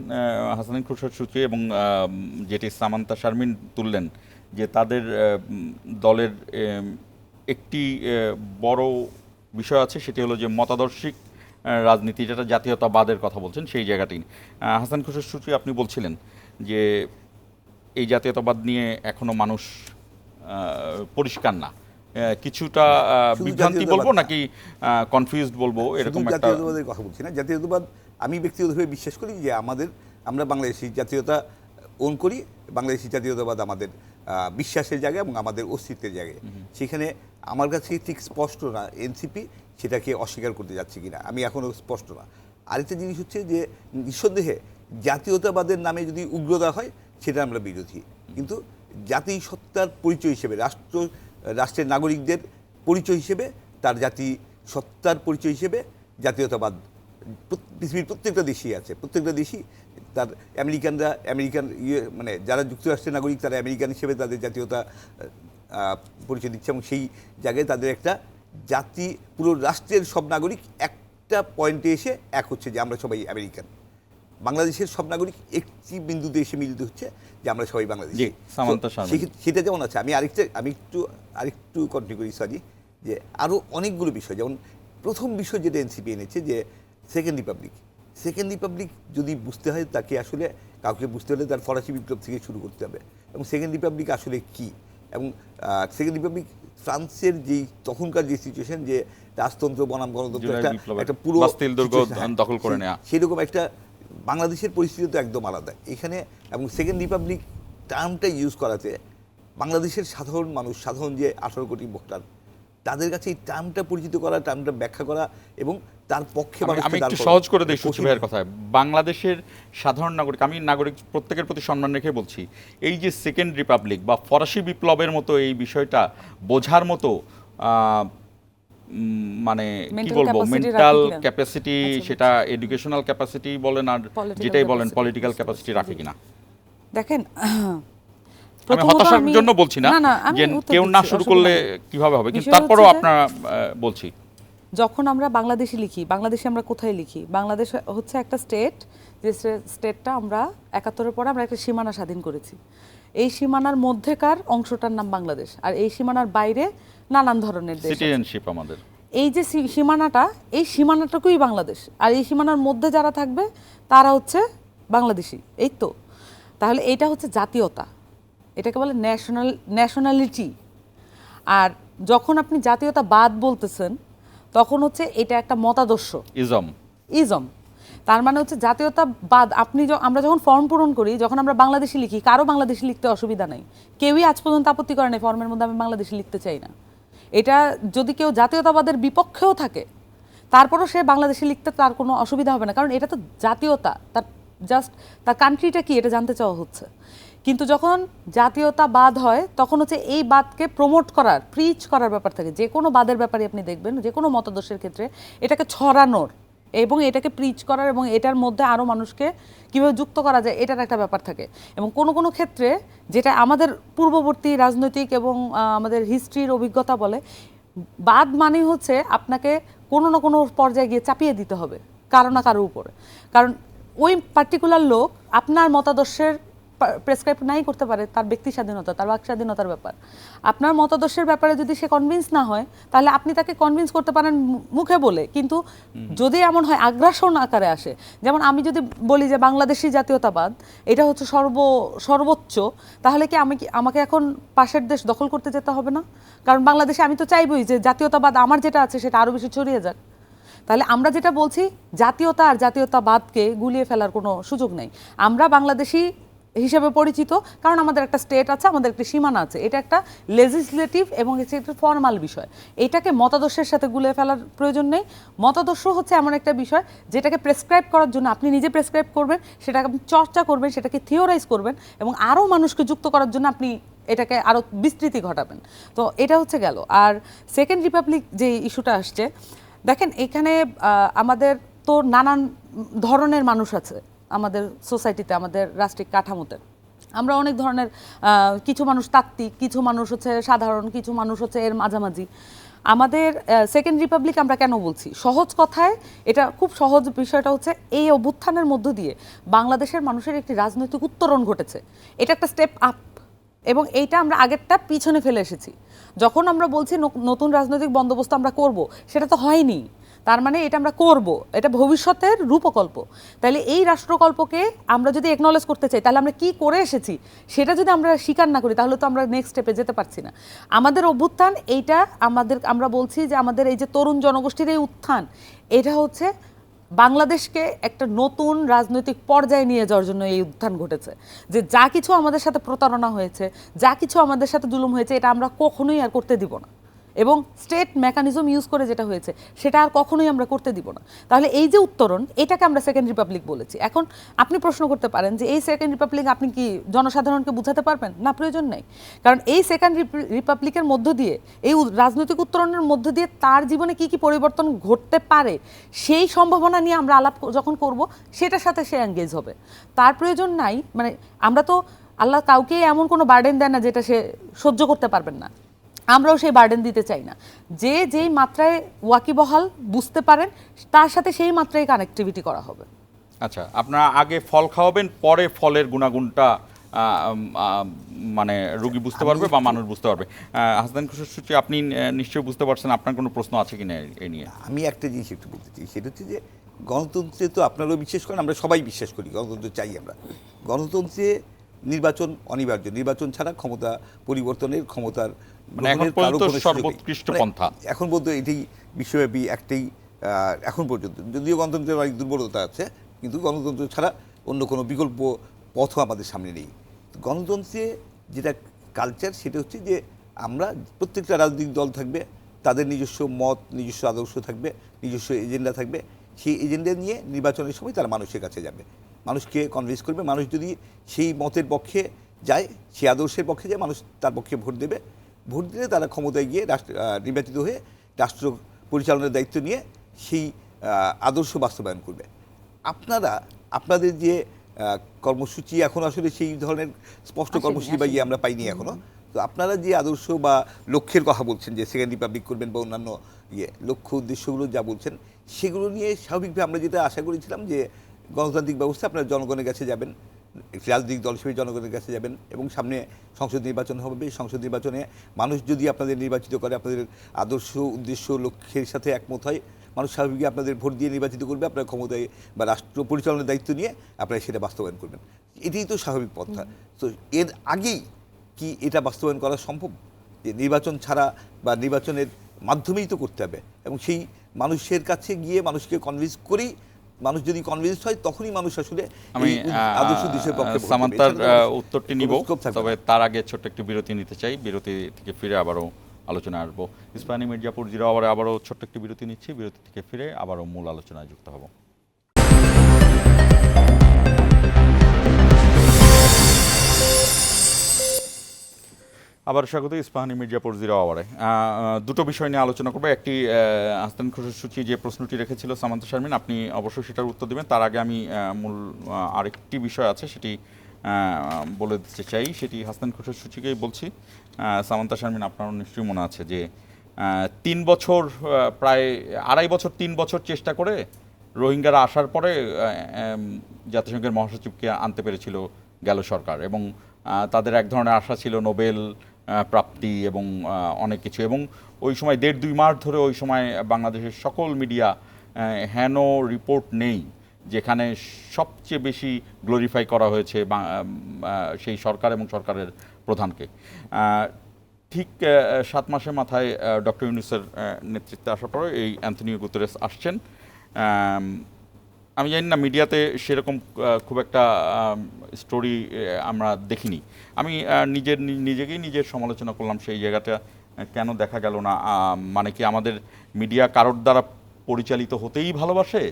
হাসানুল খুরশেদ সূচি এবং যেটি সামান্তা শারমিন তুললেন, যে তাদের দলের একটি বড় বিষয় আছে, সেটি হলো যে মতাদর্শিক রাজনীতি, যেটা জাতীয়তাবাদের কথা বলছেন সেই জায়গাটি। হাসান খুরশেদ সূচি, আপনি বলছিলেন যে এই জাতীয়তাবাদ নিয়ে এখনো মানুষ পরিষ্কার না, কিছুটা শুধু বিভ্রান্তি জাতীয়তাবাদ বলবো না। নাকি কনফিউজড বলবো, এরকম শুধু একটা। জাতীয়তাবাদের কথা বলছি না, জাতীয়তাবাদ আমি ব্যক্তিগতভাবে বিশ্বাস করি যে আমরা বাংলাদেশি জাতীয়তা ওন করি, বাংলাদেশি জাতীয়তাবাদ আমাদের বিশ্বাসের জায়গা এবং আমাদের অস্তিত্বের জায়গায়। সেখানে আমার কাছে ঠিক স্পষ্ট না এনসিপি সেটাকে অস্বীকার করতে যাচ্ছে কিনা, আমি এখনও স্পষ্ট না। আরেকটা জিনিস হচ্ছে যে নিঃসন্দেহে জাতীয়তাবাদের নামে যদি উগ্রতা হয় সেটা আমরা বিরোধী, কিন্তু জাতিসত্তার পরিচয় হিসেবে রাষ্ট্রের নাগরিকদের পরিচয় হিসেবে, তার জাতিসত্তার পরিচয় হিসেবে জাতীয়তাবাদ পৃথিবীর প্রত্যেকটা দেশই আছে। প্রত্যেকটা দেশই তার আমেরিকান মানে যারা যুক্তরাষ্ট্রের নাগরিক তারা আমেরিকান হিসেবে তাদের জাতীয়তা পরিচয় দিচ্ছে, এবং সেই জায়গায় তাদের একটা জাতি, পুরো রাষ্ট্রের সব নাগরিক একটা পয়েন্টে এসে এক হচ্ছে যে আমরা সবাই আমেরিকান। বাংলাদেশের সব নাগরিক একটি বিন্দুতে এসে মিলিত হচ্ছে যে আমরা সবাই বাংলাদেশি। জি, সামান্তা শারমিন। সেটা যেমন আছে, আমি আরেকটু কন্টিনিউ করি, সরি, যে আরও অনেকগুলো বিষয়, যেমন প্রথম বিষয় যেটা এনসিপি এনেছে যে সেকেন্ড রিপাবলিক যদি বুঝতে হয় তাকে আসলে কাউকে বুঝতে হলে তার ফরাসি বিপ্লব থেকে শুরু করতে হবে, এবং সেকেন্ড রিপাবলিক আসলে কি, এবং সেকেন্ড রিপাবলিক ফ্রান্সের যেই তখনকার যে সিচুয়েশন, যে রাজতন্ত্র বনাম গণতন্ত্র একটা পুরো বাস্তিল দুর্গ দখল করে নেওয়া, সেরকম একটা বাংলাদেশের পরিস্থিতি তো একদম আলাদা এখানে। এবং সেকেন্ড রিপাবলিক টার্মটা ইউজ করাতে বাংলাদেশের সাধারণ মানুষ, সাধারণ যে 18 কোটি ভোটার, তাদের কাছে এই টার্মটা পরিচিত করা, টার্মটা ব্যাখ্যা করা এবং তার পক্ষে আমি একটু সহজ করে দিই সূচি ভাইয়ের কথায়। বাংলাদেশের সাধারণ নাগরিক, আমি নাগরিক প্রত্যেকের প্রতি সম্মান রেখে বলছি, এই যে সেকেন্ড রিপাবলিক বা ফরাসি বিপ্লবের মতো এই বিষয়টা বোঝার মতো মানে কি বলবো, মেন্টাল ক্যাপাসিটি, সেটা এডুকেশনাল ক্যাপাসিটি বলেন আর যেটাই বলেন পলিটিক্যাল ক্যাপাসিটি রাখে কিনা। দেখেন, আমি হতাশার জন্য বলছি না, যে কেউ না শুরু করলে কিভাবে হবে, কিন্তু তারপরেও আপনারা বলছি, যখন আমরা বাংলাদেশি লিখি, বাংলাদেশে আমরা কোথায় লিখি? বাংলাদেশ হচ্ছে একটা স্টেট, যে স্টেটটা আমরা 71-এর পরে আমরা একটা সীমানা স্বাধীন করেছি। এই সীমানার মধ্যেকার অংশটার নাম বাংলাদেশ, আর এই সীমানার বাইরে নানান ধরনের দেশ, সিটিজেনশিপ আমাদের। এই যে সীমানাটা, এই সীমানাটাকুই বাংলাদেশ, আর এই সীমানার মধ্যে যারা থাকবে তারা হচ্ছে বাংলাদেশি। এই তো, তাহলে এটা হচ্ছে জাতীয়তা, এটাকে বলে ন্যাশনালিটি। আর যখন আপনি জাতীয়তাবাদ বলতেছেন তখন হচ্ছে এটা একটা মতাদর্শ, ইজম। তার মানে হচ্ছে জাতীয়তাবাদ, আমরা যখন ফর্ম পূরণ করি, যখন আমরা বাংলাদেশি লিখি, কারো বাংলাদেশি লিখতে অসুবিধা নাই, কেউই আজ পর্যন্ত আপত্তি করে নাই ফর্মের মধ্যে আমি বাংলাদেশি লিখতে চাই না। এটা যদি কেউ জাতীয়তাবাদের বিপক্ষেও থাকে তারপরও সে বাংলাদেশি লিখতে তার কোনো অসুবিধা হবে না, কারণ এটা তো জাতীয়তা, তার কান্ট্রিটা কি এটা জানতে চাওয়া হচ্ছে। কিন্তু যখন জাতীয়তাবাদ হয় তখন হচ্ছে এই বাদকে প্রমোট করার, প্রিচ করার ব্যাপার থাকে। যে কোনো বাদের ব্যাপারে আপনি দেখবেন, যে কোনো মতাদর্শের ক্ষেত্রে এটাকে ছড়ানোর এবং এটাকে প্রিচ করার এবং এটার মধ্যে আরও মানুষকে কীভাবে যুক্ত করা যায় এটার একটা ব্যাপার থাকে। এবং কোনো কোনো ক্ষেত্রে, যেটা আমাদের পূর্ববর্তী রাজনৈতিক এবং আমাদের হিস্ট্রির অভিজ্ঞতা বলে, বাদ মানে হচ্ছে আপনাকে কোনো না কোনো পর্যায়ে গিয়ে চাপিয়ে দিতে হবে কারো না কারোর উপরে, কারণ ওই পার্টিকুলার লোক আপনার মতাদর্শের প্রেসক্রাইব নাই করতে পারে, তার ব্যক্তি স্বাধীনতা, তার বাক স্বাধীনতার ব্যাপার। আপনার মতাদর্শের ব্যাপারে যদি সে কনভিন্স না হয়, তাহলে আপনি তাকে কনভিন্স করতে পারেন মুখে বলে, কিন্তু যদি এমন হয় আগ্রাসন আকারে আসে, যেমন আমি যদি বলি যে বাংলাদেশি জাতীয়তাবাদ এটা হচ্ছে সর্বোচ্চ, তাহলে কি আমাকে এখন পাশের দেশ দখল করতে যেতে হবে না? কারণ বাংলাদেশে আমি তো চাইবই যে জাতীয়তাবাদ আমার যেটা আছে সেটা আরও বেশি ছড়িয়ে যাক। তাহলে আমরা যেটা বলছি, জাতীয়তা আর জাতীয়তাবাদকে গুলিয়ে ফেলার কোনো সুযোগ নেই। আমরা বাংলাদেশি হিসেবে পরিচিত কারণ আমাদের একটা স্টেট আছে, আমাদের একটা সীমানা আছে, এটা একটা লেজিসলেটিভ এবং একটা ফর্মাল বিষয়। এটাকে মতাদর্শের সাথে গুলিয়ে ফেলার প্রয়োজন নেই। মতাদর্শ হচ্ছে এমন একটা বিষয় যেটাকে প্রেসক্রাইব করার জন্য আপনি নিজে প্রেসক্রাইব করবেন, সেটাকে আপনি চর্চা করবেন, সেটাকে থিওরাইজ করবেন এবং আরও মানুষকে যুক্ত করার জন্য আপনি এটাকে আরও বিস্তৃতি ঘটাবেন। তো এটা হচ্ছে গেল। আর সেকেন্ড রিপাবলিক যে ইস্যুটা আসছে, দেখেন এখানে আমাদের তো নানান ধরনের মানুষ আছে আমাদের সোসাইটিতে, আমাদের রাষ্ট্রিক কাঠামোতে। আমরা অনেক ধরনের, কিছু মানুষ তাত্ত্বিক, কিছু মানুষ হচ্ছে সাধারণ, কিছু মানুষ হচ্ছে এর মাঝামাঝি। আমাদের সেকেন্ড রিপাবলিক আমরা কেন বলছি? সহজ কথায় এটা খুব সহজ বিষয়টা হচ্ছে এই অভ্যুত্থানের মধ্য দিয়ে বাংলাদেশের মানুষের একটি রাজনৈতিক উত্তরণ ঘটেছে। এটা একটা স্টেপ আপ এবং এইটা আমরা আগেরটা পিছনে ফেলে এসেছি। যখন আমরা বলছি নতুন রাজনৈতিক বন্দোবস্ত আমরা করব, সেটা তো হয়নি। তার মানে এটা আমরা করব, এটা ভবিষ্যতের রূপকল্প। তাহলে এই রাষ্ট্রকল্পকে আমরা যদি একনলেজ করতে চাই, তাহলে আমরা কি করে এসেছি সেটা যদি আমরা স্বীকার না করি, তাহলে তো আমরা নেক্সট স্টেপে যেতে পারছি না। আমাদের অভ্যুত্থান এইটা আমরা বলছি যে আমাদের এই যে তরুণ জনগোষ্ঠীর এই উত্থান, এটা হচ্ছে বাংলাদেশকে একটা নতুন রাজনৈতিক পর্যায়ে নিয়ে যাওয়ার জন্য এই উত্থান ঘটেছে। যে যা কিছু আমাদের সাথে প্রতারণা হয়েছে, যা কিছু আমাদের সাথে জুলুম হয়েছে, এটা আমরা কখনোই আর করতে দিব না, এবং স্টেট মেকানিজম ইউজ করে যেটা হয়েছে সেটা আর কখনোই আমরা করতে দিব না। তাহলে এই যে উত্তরণ, এটাকে আমরা সেকেন্ড রিপাবলিক বলেছি। এখন আপনি প্রশ্ন করতে পারেন যে এই সেকেন্ড রিপাবলিক আপনি কি জনসাধারণকে বুঝাতে পারবেন? না, প্রয়োজন নেই। কারণ এই সেকেন্ড রিপাবলিকের মধ্য দিয়ে, এই রাজনৈতিক উত্তরণের মধ্য দিয়ে তার জীবনে কি কি পরিবর্তন ঘটতে পারে সেই সম্ভাবনা নিয়ে আমরা আলাপ যখন করব, সেটার সাথে সে এঙ্গেজ হবে। তার প্রয়োজন নাই, মানে আমরা তো আল্লাহ কাউকে এমন কোনো বার্ডেন দেয় না যেটা সে সহ্য করতে পারবেন না, আমরাও সেই বার্ডেন দিতে চাই না। যে যেই মাত্রায় ওয়াকিবহাল বুঝতে পারেন, তার সাথে সেই মাত্রায় কানেক্টিভিটি করা হবে। আচ্ছা, আপনারা আগে ফল খাওয়াবেন, পরে ফলের গুণাগুণটা মানে রোগী বুঝতে পারবে বা মানুষ বুঝতে পারবে। হাসান খুরশেদ সূচি, আপনি নিশ্চয়ই বুঝতে পারছেন, আপনার কোনো প্রশ্ন আছে কিনা এই নিয়ে? আমি একটা জিনিস একটু বলতে চাই, সেটা হচ্ছে যে গণতন্ত্রে তো আপনারাও বিশ্বাস করেন, আমরা সবাই বিশ্বাস করি, গণতন্ত্র চাই আমরা। গণতন্ত্রে নির্বাচন অনিবার্য, নির্বাচন ছাড়া ক্ষমতা পরিবর্তনের ক্ষমতার মানে এখন পর্যন্ত সর্বোৎকৃষ্ট পন্থা। এখন পর্যন্ত এটাই বিশ্বব্যাপী একটাই এখন পর্যন্ত, যদিও গণতন্ত্রের অনেক দুর্বলতা আছে, কিন্তু গণতন্ত্র ছাড়া অন্য কোনো বিকল্প পথও আমাদের সামনে নেই। গণতন্ত্রে যেটা কালচার, সেটা হচ্ছে যে আমরা প্রত্যেকটা রাজনৈতিক দল থাকবে, তাদের নিজস্ব মত, নিজস্ব আদর্শ থাকবে, নিজস্ব এজেন্ডা থাকবে। সেই এজেন্ডা নিয়ে নির্বাচনের সময় তারা মানুষের কাছে যাবে, মানুষকে কনভিন্স করবে। মানুষ যদি সেই মতের পক্ষে যায়, সেই আদর্শের পক্ষে যায়, মানুষ তার পক্ষে ভোট দেবে। ভোট দিলে তারা ক্ষমতায় গিয়ে নির্বাচিত হয়ে রাষ্ট্র পরিচালনার দায়িত্ব নিয়ে সেই আদর্শ বাস্তবায়ন করবে। আপনাদের যে কর্মসূচি, এখন আসলে সেই ধরনের স্পষ্ট কর্মসূচি বা আমরা পাইনি এখনো। তো আপনারা যে আদর্শ বা লক্ষ্যের কথা বলছেন, যে সেকেন্ড রিপাবলিক করবেন বা অন্যান্য লক্ষ্য উদ্দেশ্যগুলো যা বলছেন, সেগুলো নিয়ে স্বাভাবিকভাবে আমরা যেটা আশা করেছিলাম যে গণতান্ত্রিক ব্যবস্থা আপনারা জনগণের কাছে যাবেন, একটি রাজনৈতিক দল হিসেবে জনগণের কাছে যাবেন, এবং সামনে সংসদ নির্বাচন হবে। সংসদ নির্বাচনে মানুষ যদি আপনাদের নির্বাচিত করে, আপনাদের আদর্শ উদ্দেশ্য লক্ষ্যের সাথে একমত হয়, মানুষ স্বাভাবিকভাবে আপনাদের ভোট দিয়ে নির্বাচিত করবে, আপনার ক্ষমতায় বা রাষ্ট্র পরিচালনার দায়িত্ব নিয়ে আপনারা সেটা বাস্তবায়ন করবেন। এটাই তো স্বাভাবিক পন্থা। তো এর আগেই কি এটা বাস্তবায়ন করা সম্ভব? যে নির্বাচন ছাড়া বা নির্বাচনের মাধ্যমেই তো করতে হবে, এবং সেই মানুষের কাছে গিয়ে মানুষকে কনভিন্স করেই, মানুষ যদি কনভিন্স হয় তখনই মানুষ আসলে আমি আদর্শ দেশের পক্ষে ভোট দেবে। সামান্তার উত্তরটি নিব, স্কোপ থাকবে তবে না। তার আগে ছোট্ট একটি বিরতি নিতে চাই। বিরতি থেকে ফিরে আবারও আলোচনা আসবো। ইস্পাহানী মির্জাপুর জিরো আবারও ছোট্ট একটি বিরতি নিচ্ছি। বিরতি থেকে ফিরে আবারও মূল আলোচনায় যুক্ত হব। আবার স্বাগত ইস্পাহানী মির্জাপুর জিরো আওয়ারে। দুটো বিষয় নিয়ে আলোচনা করবো। একটি, হাসান খুরশেদ সূচি যে প্রশ্নটি রেখেছিল সামান্তা শারমিন, আপনি অবশ্যই সেটার উত্তর দেবেন। তার আগে আমি মূল আরেকটি বিষয় আছে সেটি বলে দিতে চাই। সেটি হাসান খুরশেদ সূচিকেই বলছি। সামান্তা শারমিন, আপনারও নিশ্চয়ই মনে আছে যে 3 বছর, প্রায় 2.5 বছর 3 বছর চেষ্টা করে রোহিঙ্গারা আসার পরে জাতিসংঘের মহাসচিবকে আনতে পেরেছিল গেল সরকার, এবং তাদের এক ধরনের আশা ছিল নোবেল প্রাপ্তি এবং অনেক কিছু। এবং ওই সময় 1.5-2 মাস ধরে ওই সময় বাংলাদেশের সকল মিডিয়া হেন রিপোর্ট নেই যেখানে সবচেয়ে বেশি গ্লোরিফাই করা হয়েছে সেই সরকার এবং সরকারের প্রধানকে। ঠিক 7 মাসের মাথায় ডক্টর ইউনূসের নেতৃত্বে আসার পরে এই অ্যান্থনিও গুতেরেস আসছেন। আমি জানি না মিডিয়াতে সেরকম খুব একটা স্টোরি আমরা দেখিনি। আমি নিজের সমালোচনা করলাম সেই জায়গাটা কেন দেখা গেল না। মানে কি আমাদের মিডিয়া কারোর দ্বারা পরিচালিত হতেই ভালোবাসে,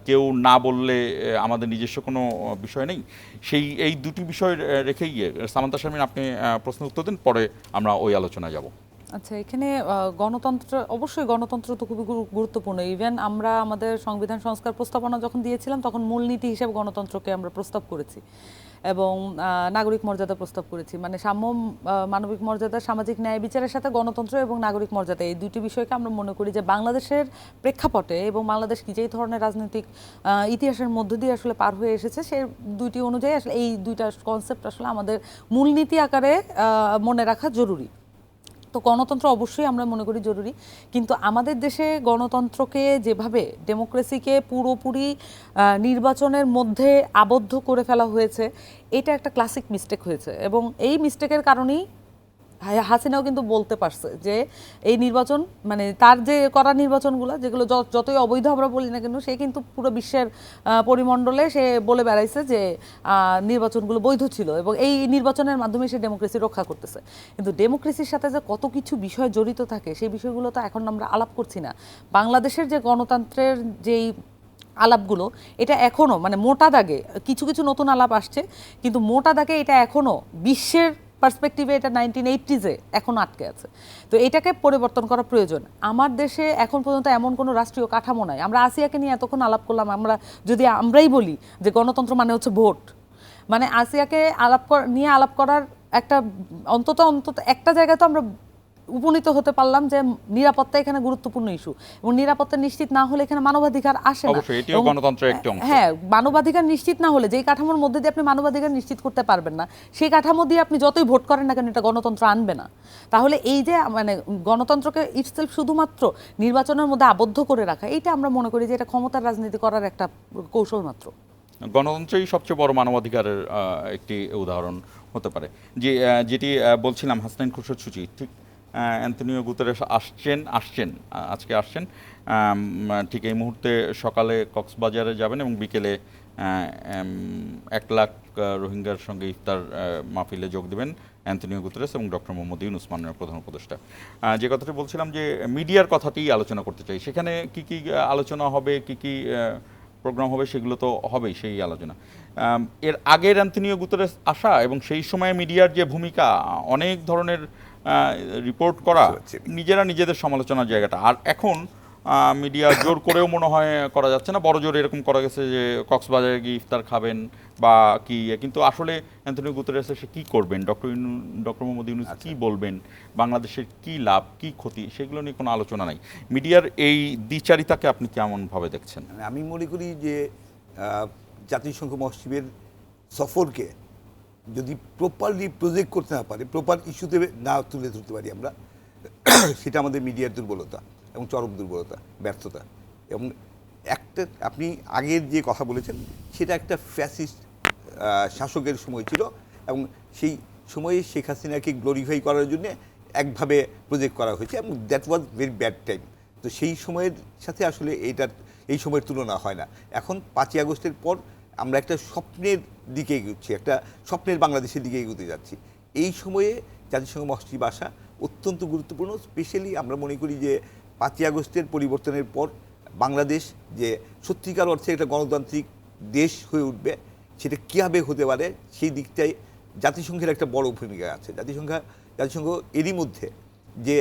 কেউ না বললে আমাদের নিজস্ব কোনো বিষয় নেই। এই দুটি বিষয় রেখেই গিয়ে সামান্তা শারমিন, আপনি প্রশ্ন উত্তর দিন, পরে আমরা ওই আলোচনায় যাব। আচ্ছা, এখানে অবশ্যই গণতন্ত্র তো খুবই গুরুত্বপূর্ণ। ইভেন আমরা আমাদের সংবিধান সংস্কার প্রস্তাবনা যখন দিয়েছিলাম তখন মূলনীতি হিসেবে গণতন্ত্রকে আমরা প্রস্তাব করেছি, এবং নাগরিক মর্যাদা প্রস্তাব করেছি। মানে সাম্য, মানবিক মর্যাদা, সামাজিক ন্যায় বিচারের সাথে গণতন্ত্র এবং নাগরিক মর্যাদা, এই দুটি বিষয়কে আমরা মনে করি যে বাংলাদেশের প্রেক্ষাপটে এবং বাংলাদেশ কি যেই ধরনের রাজনৈতিক ইতিহাসের মধ্য দিয়ে আসলে পার হয়ে এসেছে, সে দুইটি অনুযায়ী আসলে এই দুইটা কনসেপ্ট আসলে আমাদের মূলনীতি আকারে মনে রাখা জরুরি। তো গণতন্ত্র অবশ্যই আমরা মনে করি জরুরি, কিন্তু আমাদের দেশে গণতন্ত্রকে যেভাবে ডেমোক্রেসিকে পুরোপুরি নির্বাচনের মধ্যে আবদ্ধ করে ফেলা হয়েছে, এটা একটা ক্লাসিক মিস্টেক হয়েছে। এবং এই মিস্টেকের কারণেই হাসিনাও কিন্তু বলতে পারছে যে এই নির্বাচন মানে তার যে করা নির্বাচনগুলো যেগুলো যতই অবৈধ আমরা বলি না কেন, সে কিন্তু পুরো বিশ্বের পরিমণ্ডলে সে বলে বেড়াইছে যে নির্বাচনগুলো বৈধ ছিল এবং এই নির্বাচনের মাধ্যমে সে ডেমোক্রেসি রক্ষা করতেছে। কিন্তু ডেমোক্রেসির সাথে যে কত কিছু বিষয় জড়িত থাকে সেই বিষয়গুলো তো এখন আমরা আলাপ করছি না। বাংলাদেশের যে গণতন্ত্রের যেই আলাপগুলো, এটা এখনও মানে মোটা দাগে কিছু কিছু নতুন আলাপ আসছে, কিন্তু মোটা দাগে এটা এখনও বিশ্বের পার্সপেক্টিভে এটা 1980s-এ এখন আটকে আছে। তো এটাকে পরিবর্তন করা প্রয়োজন। আমার দেশে এখন পর্যন্ত এমন কোনো রাষ্ট্রীয় কাঠামো নাই। আমরা আসিয়াকে নিয়ে এতক্ষণ আলাপ করলাম, যদি আমরাই বলি যে গণতন্ত্র মানে হচ্ছে ভোট, মানে আসিয়াকে নিয়ে আলাপ করার একটা অন্তত একটা জায়গায় তো আমরা উপনীত হতে পারলাম যে নিরাপত্তা এখানে গুরুত্বপূর্ণ ইস্যু, এবং নিরাপত্তা নিশ্চিত না হলে এখানে মানবাধিকার আসে না। অবশ্যই এটিও গণতন্ত্রের একটি অংশ। হ্যাঁ, মানবাধিকার নিশ্চিত না হলে, যেই কাঠামোর মধ্যে দিয়ে আপনি মানবাধিকার নিশ্চিত করতে পারবেন না, সেই কাঠামো দিয়ে আপনি যতই ভোট করেন না কেন এটা গণতন্ত্র আনবে না। তাহলে এই যে মানে গণতন্ত্রকে ইটসেলফ শুধুমাত্র নির্বাচনের মধ্যে আবদ্ধ করে রাখা, এইটা আমরা মনে করি যে এটা ক্ষমতার রাজনীতি করার একটা কৌশল মাত্র। গণতন্ত্রই সবচেয়ে বড় মানবাধিকারের একটি উদাহরণ হতে পারে। যেটি বলছিলাম, হাসনাইন খুরশিদ সূচি, ঠিক অ্যান্তনিও গুতেরেস আজকে আসছেন, ঠিক এই মুহূর্তে সকালে কক্সবাজারে যাবেন এবং বিকেলে 1 লাখ রোহিঙ্গার সঙ্গে ইফতার মাহফিলে যোগ দেবেন অ্যান্তনিও গুতেরেস এবং ডক্টর মোহাম্মদ ইউনূস, মাননীয় প্রধান উপদেষ্টা। যে কথাটি বলছিলাম যে মিডিয়ার কথাটি আলোচনা করতে চাই, সেখানে কি কি আলোচনা হবে, কি কি প্রোগ্রাম হবে, সেগুলো তো হবেই, সেই আলোচনা। এর আগের অ্যান্তনিও গুতেরেস আসা এবং সেই সময় মিডিয়ার যে ভূমিকা, অনেক ধরনের রিপোর্ট করা, নিজেদের সমালোচনার জায়গাটা, আর এখন মিডিয়া জোর করেও মনে হয় করা যাচ্ছে না, বড় জোর এরকম করা গেছে যে কক্সবাজারে গিয়ে ইফতার খাবেন বা কি, কিন্তু আসলে অ্যান্তনিও গুতেরেস এসে কী করবেন, ডক্টর মোহাম্মদ ইউনূস কী বলবেন, বাংলাদেশের কী লাভ কী ক্ষতি, সেগুলো নিয়ে কোনো আলোচনা নাই। মিডিয়ার এই দ্বিচারিতাকে আপনি কেমনভাবে দেখছেন? আমি মনে করি যে জাতিসংঘ মহাসচিবের সফরকে যদি প্রপারলি প্রজেক্ট করতে না পারে, প্রপার ইস্যুতে না তুলে ধরতে পারি আমরা, সেটা আমাদের মিডিয়ার দুর্বলতা এবং চরম দুর্বলতা, ব্যর্থতা। এবং একটা আপনি আগের যে কথা বলেছেন সেটা একটা ফ্যাসিস্ট শাসকের সময় ছিল, এবং সেই সময়ে শেখ হাসিনাকে গ্লোরিফাই করার জন্য একভাবে প্রজেক্ট করা হয়েছে, এবং that was very bad time. তো সেই সময়ের সাথে আসলে এই সময়ের তুলনা হয় না। এখন 5ই আগস্টের পর আমরা একটা স্বপ্নের দিকে এগোচ্ছি, একটা স্বপ্নের বাংলাদেশের দিকে এগোতে যাচ্ছি। এই সময়ে জাতিসংঘ মহাসচিব আসা অত্যন্ত গুরুত্বপূর্ণ। স্পেশালি আমরা মনে করি যে 5ই আগস্টের পরিবর্তনের পর বাংলাদেশ যে সত্যিকার অর্থে একটা গণতান্ত্রিক দেশ হয়ে উঠবে, সেটা কীভাবে হতে পারে সেই দিকটাই জাতিসংঘের একটা বড় ভূমিকা আছে। জাতিসংঘ এরই মধ্যে যে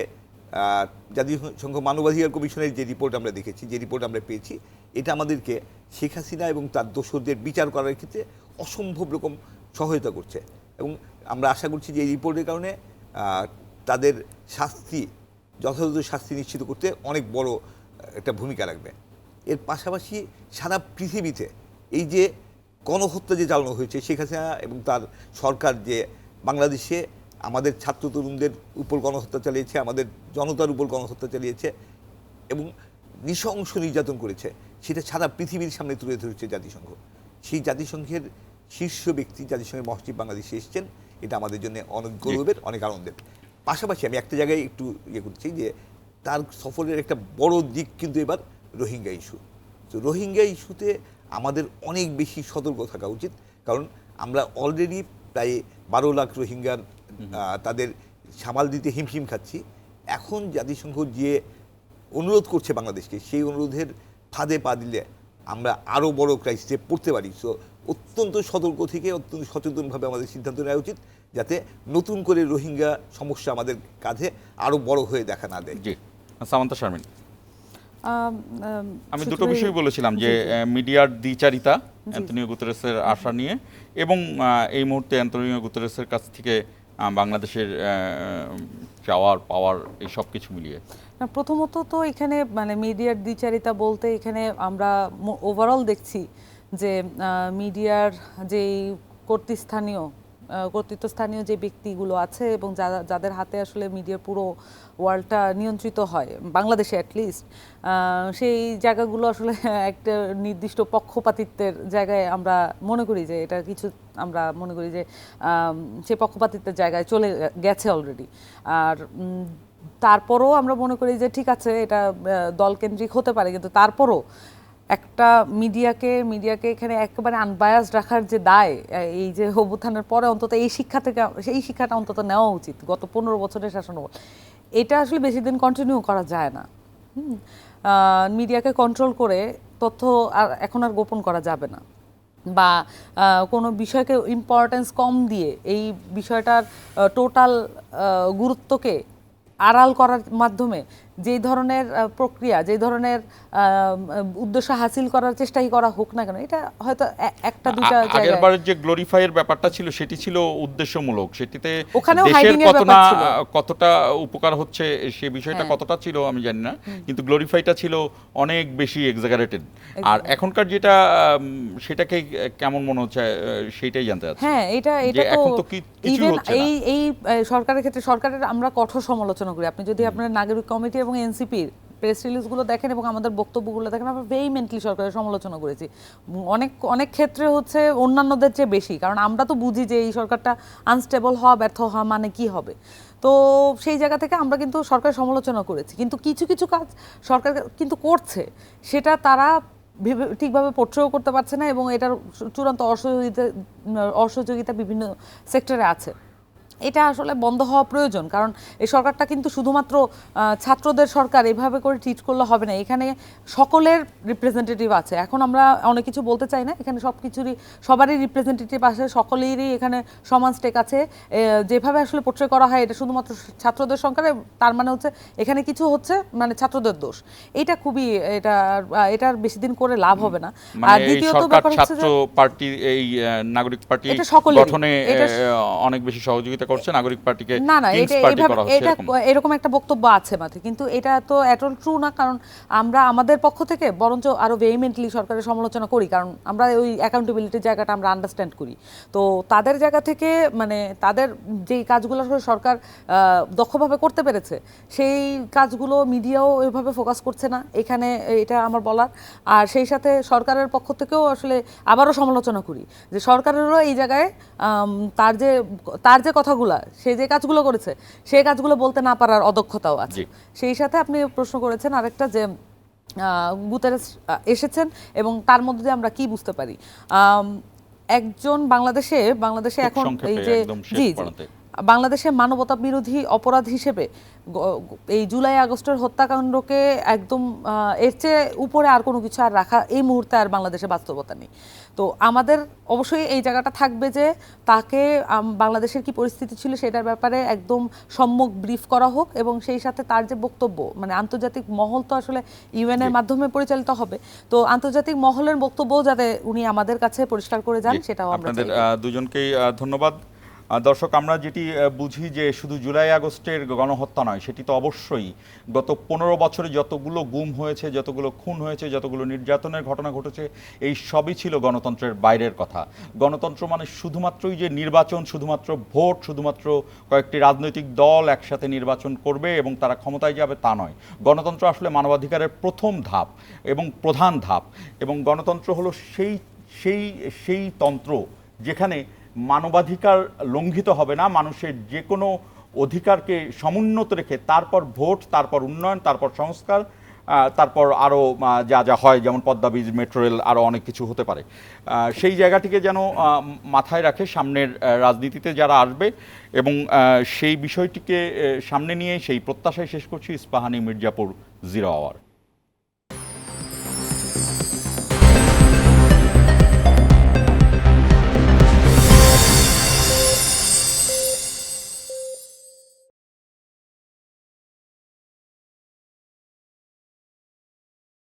জাতিসংঘ মানবাধিকার কমিশনের যে রিপোর্ট আমরা দেখেছি, যে রিপোর্ট আমরা পেয়েছি, এটা আমাদেরকে শেখ হাসিনা এবং তার দোসরদের বিচার করার ক্ষেত্রে অসম্ভব রকম সহায়তা করছে, এবং আমরা আশা করছি যে এই রিপোর্টের কারণে তাদের যথাযথ শাস্তি নিশ্চিত করতে অনেক বড় একটা ভূমিকা রাখবে। এর পাশাপাশি সারা পৃথিবীতে এই যে গণহত্যা যে চালানো হয়েছে, শেখ হাসিনা এবং তার সরকার যে বাংলাদেশে আমাদের ছাত্র তরুণদের উপর গণহত্যা চালিয়েছে, আমাদের জনতার উপর গণহত্যা চালিয়েছে এবং নৃশংস নির্যাতন করেছে, সেটা সারা পৃথিবীর সামনে তুলে ধরেছে জাতিসংঘ। সেই জাতিসংঘের শীর্ষ ব্যক্তি, জাতিসংঘের মহাসচিব বাংলাদেশে এসেছেন, এটা আমাদের জন্য অনেক গৌরবের, অনেক আনন্দের। পাশাপাশি আমি একটা জায়গায় একটু করছি যে তার সফরের একটা বড় দিক কিন্তু এবার রোহিঙ্গা ইস্যু। তো রোহিঙ্গা ইস্যুতে আমাদের অনেক বেশি সতর্ক থাকা উচিত, কারণ আমরা অলরেডি প্রায় 12 লাখ রোহিঙ্গার তাদের সামাল দিতে হিমশিম খাচ্ছি। এখন জাতিসংঘ যে অনুরোধ করছে বাংলাদেশকে, সেই অনুরোধের ফাঁদে পা দিলে আমরা আরও বড় ক্রাইসিসে পড়তে পারি। সো অত্যন্ত সতর্ক থেকে অত্যন্ত সচেতনভাবে আমাদের সিদ্ধান্ত নেওয়া উচিত, যাতে নতুন করে রোহিঙ্গা সমস্যা আমাদের কাঁধে আরও বড় হয়ে দেখা না দেয়। জি, সামান্তা শারমিন, আমি দুটো বিষয় বলেছিলাম যে মিডিয়ার দ্বিচারিতা, অ্যান্তনিও গুতেরেসের আশা নিয়ে, এবং এই মুহূর্তে অ্যান্তনিও গুতেরেসের কাছ থেকে বাংলাদেশের চাওয়ার পাওয়ার, এই সব কিছু মিলিয়ে। না, প্রথমত তো এখানে মানে মিডিয়ার দ্বিচারিতা বলতে এখানে আমরা ওভারঅল দেখছি যে মিডিয়ার যেই কর্তৃস্থানীয় কর্তৃত্বস্থানীয় যে ব্যক্তিগুলো আছে এবং যাদের হাতে আসলে মিডিয়ার পুরো ওয়ার্ল্ডটা নিয়ন্ত্রিত হয় বাংলাদেশে অ্যাটলিস্ট, সেই জায়গাগুলো আসলে একটা নির্দিষ্ট পক্ষপাতিত্বের জায়গায় আমরা মনে করি যে এটা কিছু, আমরা মনে করি যে সেই পক্ষপাতিত্বের জায়গায় চলে গেছে অলরেডি। আর তারপরও আমরা মনে করি যে ঠিক আছে এটা দলকেন্দ্রিক হতে পারে, কিন্তু তারপরও একটা মিডিয়াকে এখানে একেবারে আনবায়াসড রাখার যে দায়, এই যে অভ্যুত্থানের পরে অন্তত এই শিক্ষাটা অন্তত নেওয়া উচিত। গত 15 বছরের শাসনামল এটা আসলে বেশি দিন কন্টিনিউ করা যায় না। মিডিয়াকে কন্ট্রোল করে তথ্য এখন আর গোপন করা যাবে না, বা কোনো বিষয়কে ইম্পর্টেন্স কম দিয়ে এই বিষয়টার টোটাল গুরুত্বকে আড়াল করার মাধ্যমে যেই ধরনের প্রক্রিয়া, যেই ধরনের উদ্দেশ্য হাসিল করার চেষ্টাই করা হোক না কেন, এটা হয়তো একটা দুটা জায়গায় আগেরবারের যে গ্লোরিফাইয়ের ব্যাপারটা ছিল সেটি ছিল উদ্দেশ্যমূলক, সেটিতে ওখানেও দেশের হাইডিং এর ব্যাপার ছিল। কতটা উপকার হচ্ছে সে বিষয়টা হ্যাঁ। কতটা ছিল আমি জানি না, কিন্তু গ্লোরিফাইটা ছিল অনেক বেশি এক্সাগারেটেড। আর এখনকার যেটা সেটাকে কেমন মনে হচ্ছে সেইটাই জানতে চাচ্ছি। হ্যাঁ, এটা যে তো এখন তো কিছুই ইভেন হচ্ছে না। এই সরকারের ক্ষেত্রে সরকারের আমরা কঠোর সমালোচনা করি। আপনি যদি আপনার নাগরিক কমিটি এবং এনসিপির প্রেস রিলিজগুলো দেখেন এবং আমাদের বক্তব্যগুলো দেখেন, আমরা ভেহিমেন্টলি সরকারের সমালোচনা করেছি অনেক ক্ষেত্রে হচ্ছে অন্যান্যদের চেয়ে বেশি, কারণ আমরা তো বুঝি যে এই সরকারটা আনস্টেবল হওয়া, ব্যর্থ হওয়া মানে কি হবে। তো সেই জায়গা থেকে আমরা কিন্তু সরকারের সমালোচনা করেছি, কিন্তু কিছু কিছু কাজ সরকার কিন্তু করছে, সেটা তারা ঠিকভাবে পোট্রেও করতে পারছে না এবং এটার চূড়ান্ত অসহযোগিতা বিভিন্ন সেক্টরে আছে। এটা আসলে বন্ধ হওয়া প্রয়োজন, কারণ এই সরকারটা কিন্তু শুধুমাত্র ছাত্রদের সরকার এভাবে করে ট্রিট করলে হবে না। এখানে সকলের রিপ্রেজেন্টেটিভ আছে। এখন আমরা অনেক কিছু বলতে চাই না, এখানে সবারই রিপ্রেজেন্টেটিভ আছে, সকলেরই এখানে সমান স্টেক আছে। যেভাবে আসলে পোট্রে করা হয় এটা শুধুমাত্র ছাত্রদের সরকার, তার মানে হচ্ছে এখানে কিছু হচ্ছে মানে ছাত্রদের দোষ। এটা খুবই এটার বেশি দিন করে লাভ হবে না। আর দ্বিতীয়ত ব্যাপার হচ্ছে ছাত্র পার্টি, এই নাগরিক পার্টি গঠনে অনেক বেশি সহযোগিতা করছে, নাগরিক পার্টিকে কিংস পার্টি করা হচ্ছে এরকম একটা বক্তব্য আছে মাঠে, কিন্তু এটা তো এট অল ট্রু না। কারণ আমরা আমাদের পক্ষ থেকে বরঞ্চ আরো ভেহিমেন্টলি সরকারের সমালোচনা করি, কারণ আমরা ওই অ্যাকাউন্টেবিলিটির জায়গাটা আমরা আন্ডারস্ট্যান্ড করি। তো তাদের জায়গা থেকে মানে তাদের যেই কাজগুলো সরকার দক্ষভাবে করতে পেরেছে সেই কাজগুলো মিডিয়াও ওইভাবে ফোকাস করছে না, এখানে এটা আমার বলার। আর সেই সাথে সরকারের পক্ষ থেকেও আসলে আবারও সমালোচনা করি যে সরকারেরও এই জায়গায় তার যে কথাগুলো, সে যে কাজগুলো করেছে সেই কাজগুলো বলতে না পারার অদক্ষতাও আছে। সেই সাথে আপনি প্রশ্ন করেছেন আরেকটা যে গুতেরেস এসেছেন এবং তার মধ্যে দিয়ে আমরা কি বুঝতে পারি। একজন বাংলাদেশে এখন এই যে বাংলাদেশে মানবতা বিরোধী অপরাধ হিসেবে এই জুলাই আগস্টের হত্যাকাণ্ডকে একদম এর চেয়ে উপরে আর কোনো কিছু আর রাখা এই মুহূর্তে আর বাংলাদেশে বাস্তবতা নেই। তো আমাদের অবশ্যই এই জায়গাটা থাকবে যে তাকে বাংলাদেশের কি পরিস্থিতি ছিল সেটার ব্যাপারে একদম সম্যক ব্রিফ করা হোক, এবং সেই সাথে তার যে বক্তব্য, মানে আন্তর্জাতিক মহল তো আসলে ইউএন এর মাধ্যমে পরিচালিত হবে, তো আন্তর্জাতিক মহলের বক্তব্য যাতে উনি আমাদের কাছে পরিষ্কার করে যান সেটাও আমরা চাই। আপনাদের দুজনকেই ধন্যবাদ। দর্শক, আমরা যেটি বুঝি যে শুধু জুলাই আগস্টের গণহত্যা নয়, সেটি তো অবশ্যই গত 15 বছরে যতগুলো গুম হয়েছে, যতগুলো খুন হয়েছে, যতগুলো নির্যাতনের ঘটনা ঘটেছে, এই সবই ছিল গণতন্ত্রের বাইরের কথা। গণতন্ত্র মানে শুধুমাত্রই যে নির্বাচন, শুধুমাত্র ভোট, শুধুমাত্র কয়েকটি রাজনৈতিক দল একসাথে নির্বাচন করবে এবং তারা ক্ষমতায় যাবে তা নয়। গণতন্ত্র আসলে মানবাধিকারের প্রথম ধাপ এবং প্রধান ধাপ, এবং গণতন্ত্র হলো সেই তন্ত্র যেখানে মানবাধিকার লঙ্ঘিত হবে না, মানুষের যে কোনো অধিকারকে সমুন্নত রেখে তারপর ভোট, তারপর উন্নয়ন, তারপর সংস্কার, তারপর আরও যা যা হয়, যেমন পদ্মা ব্রিজ, মেট্রো রেল, আরও অনেক কিছু হতে পারে। সেই জায়গাটিকে যেন মাথায় রাখে সামনের রাজনীতিতে যারা আসবে, এবং সেই বিষয়টিকে সামনে নিয়ে সেই প্রত্যাশায় শেষ করছি ইস্পাহানি মির্জাপুর 0 আওয়ার।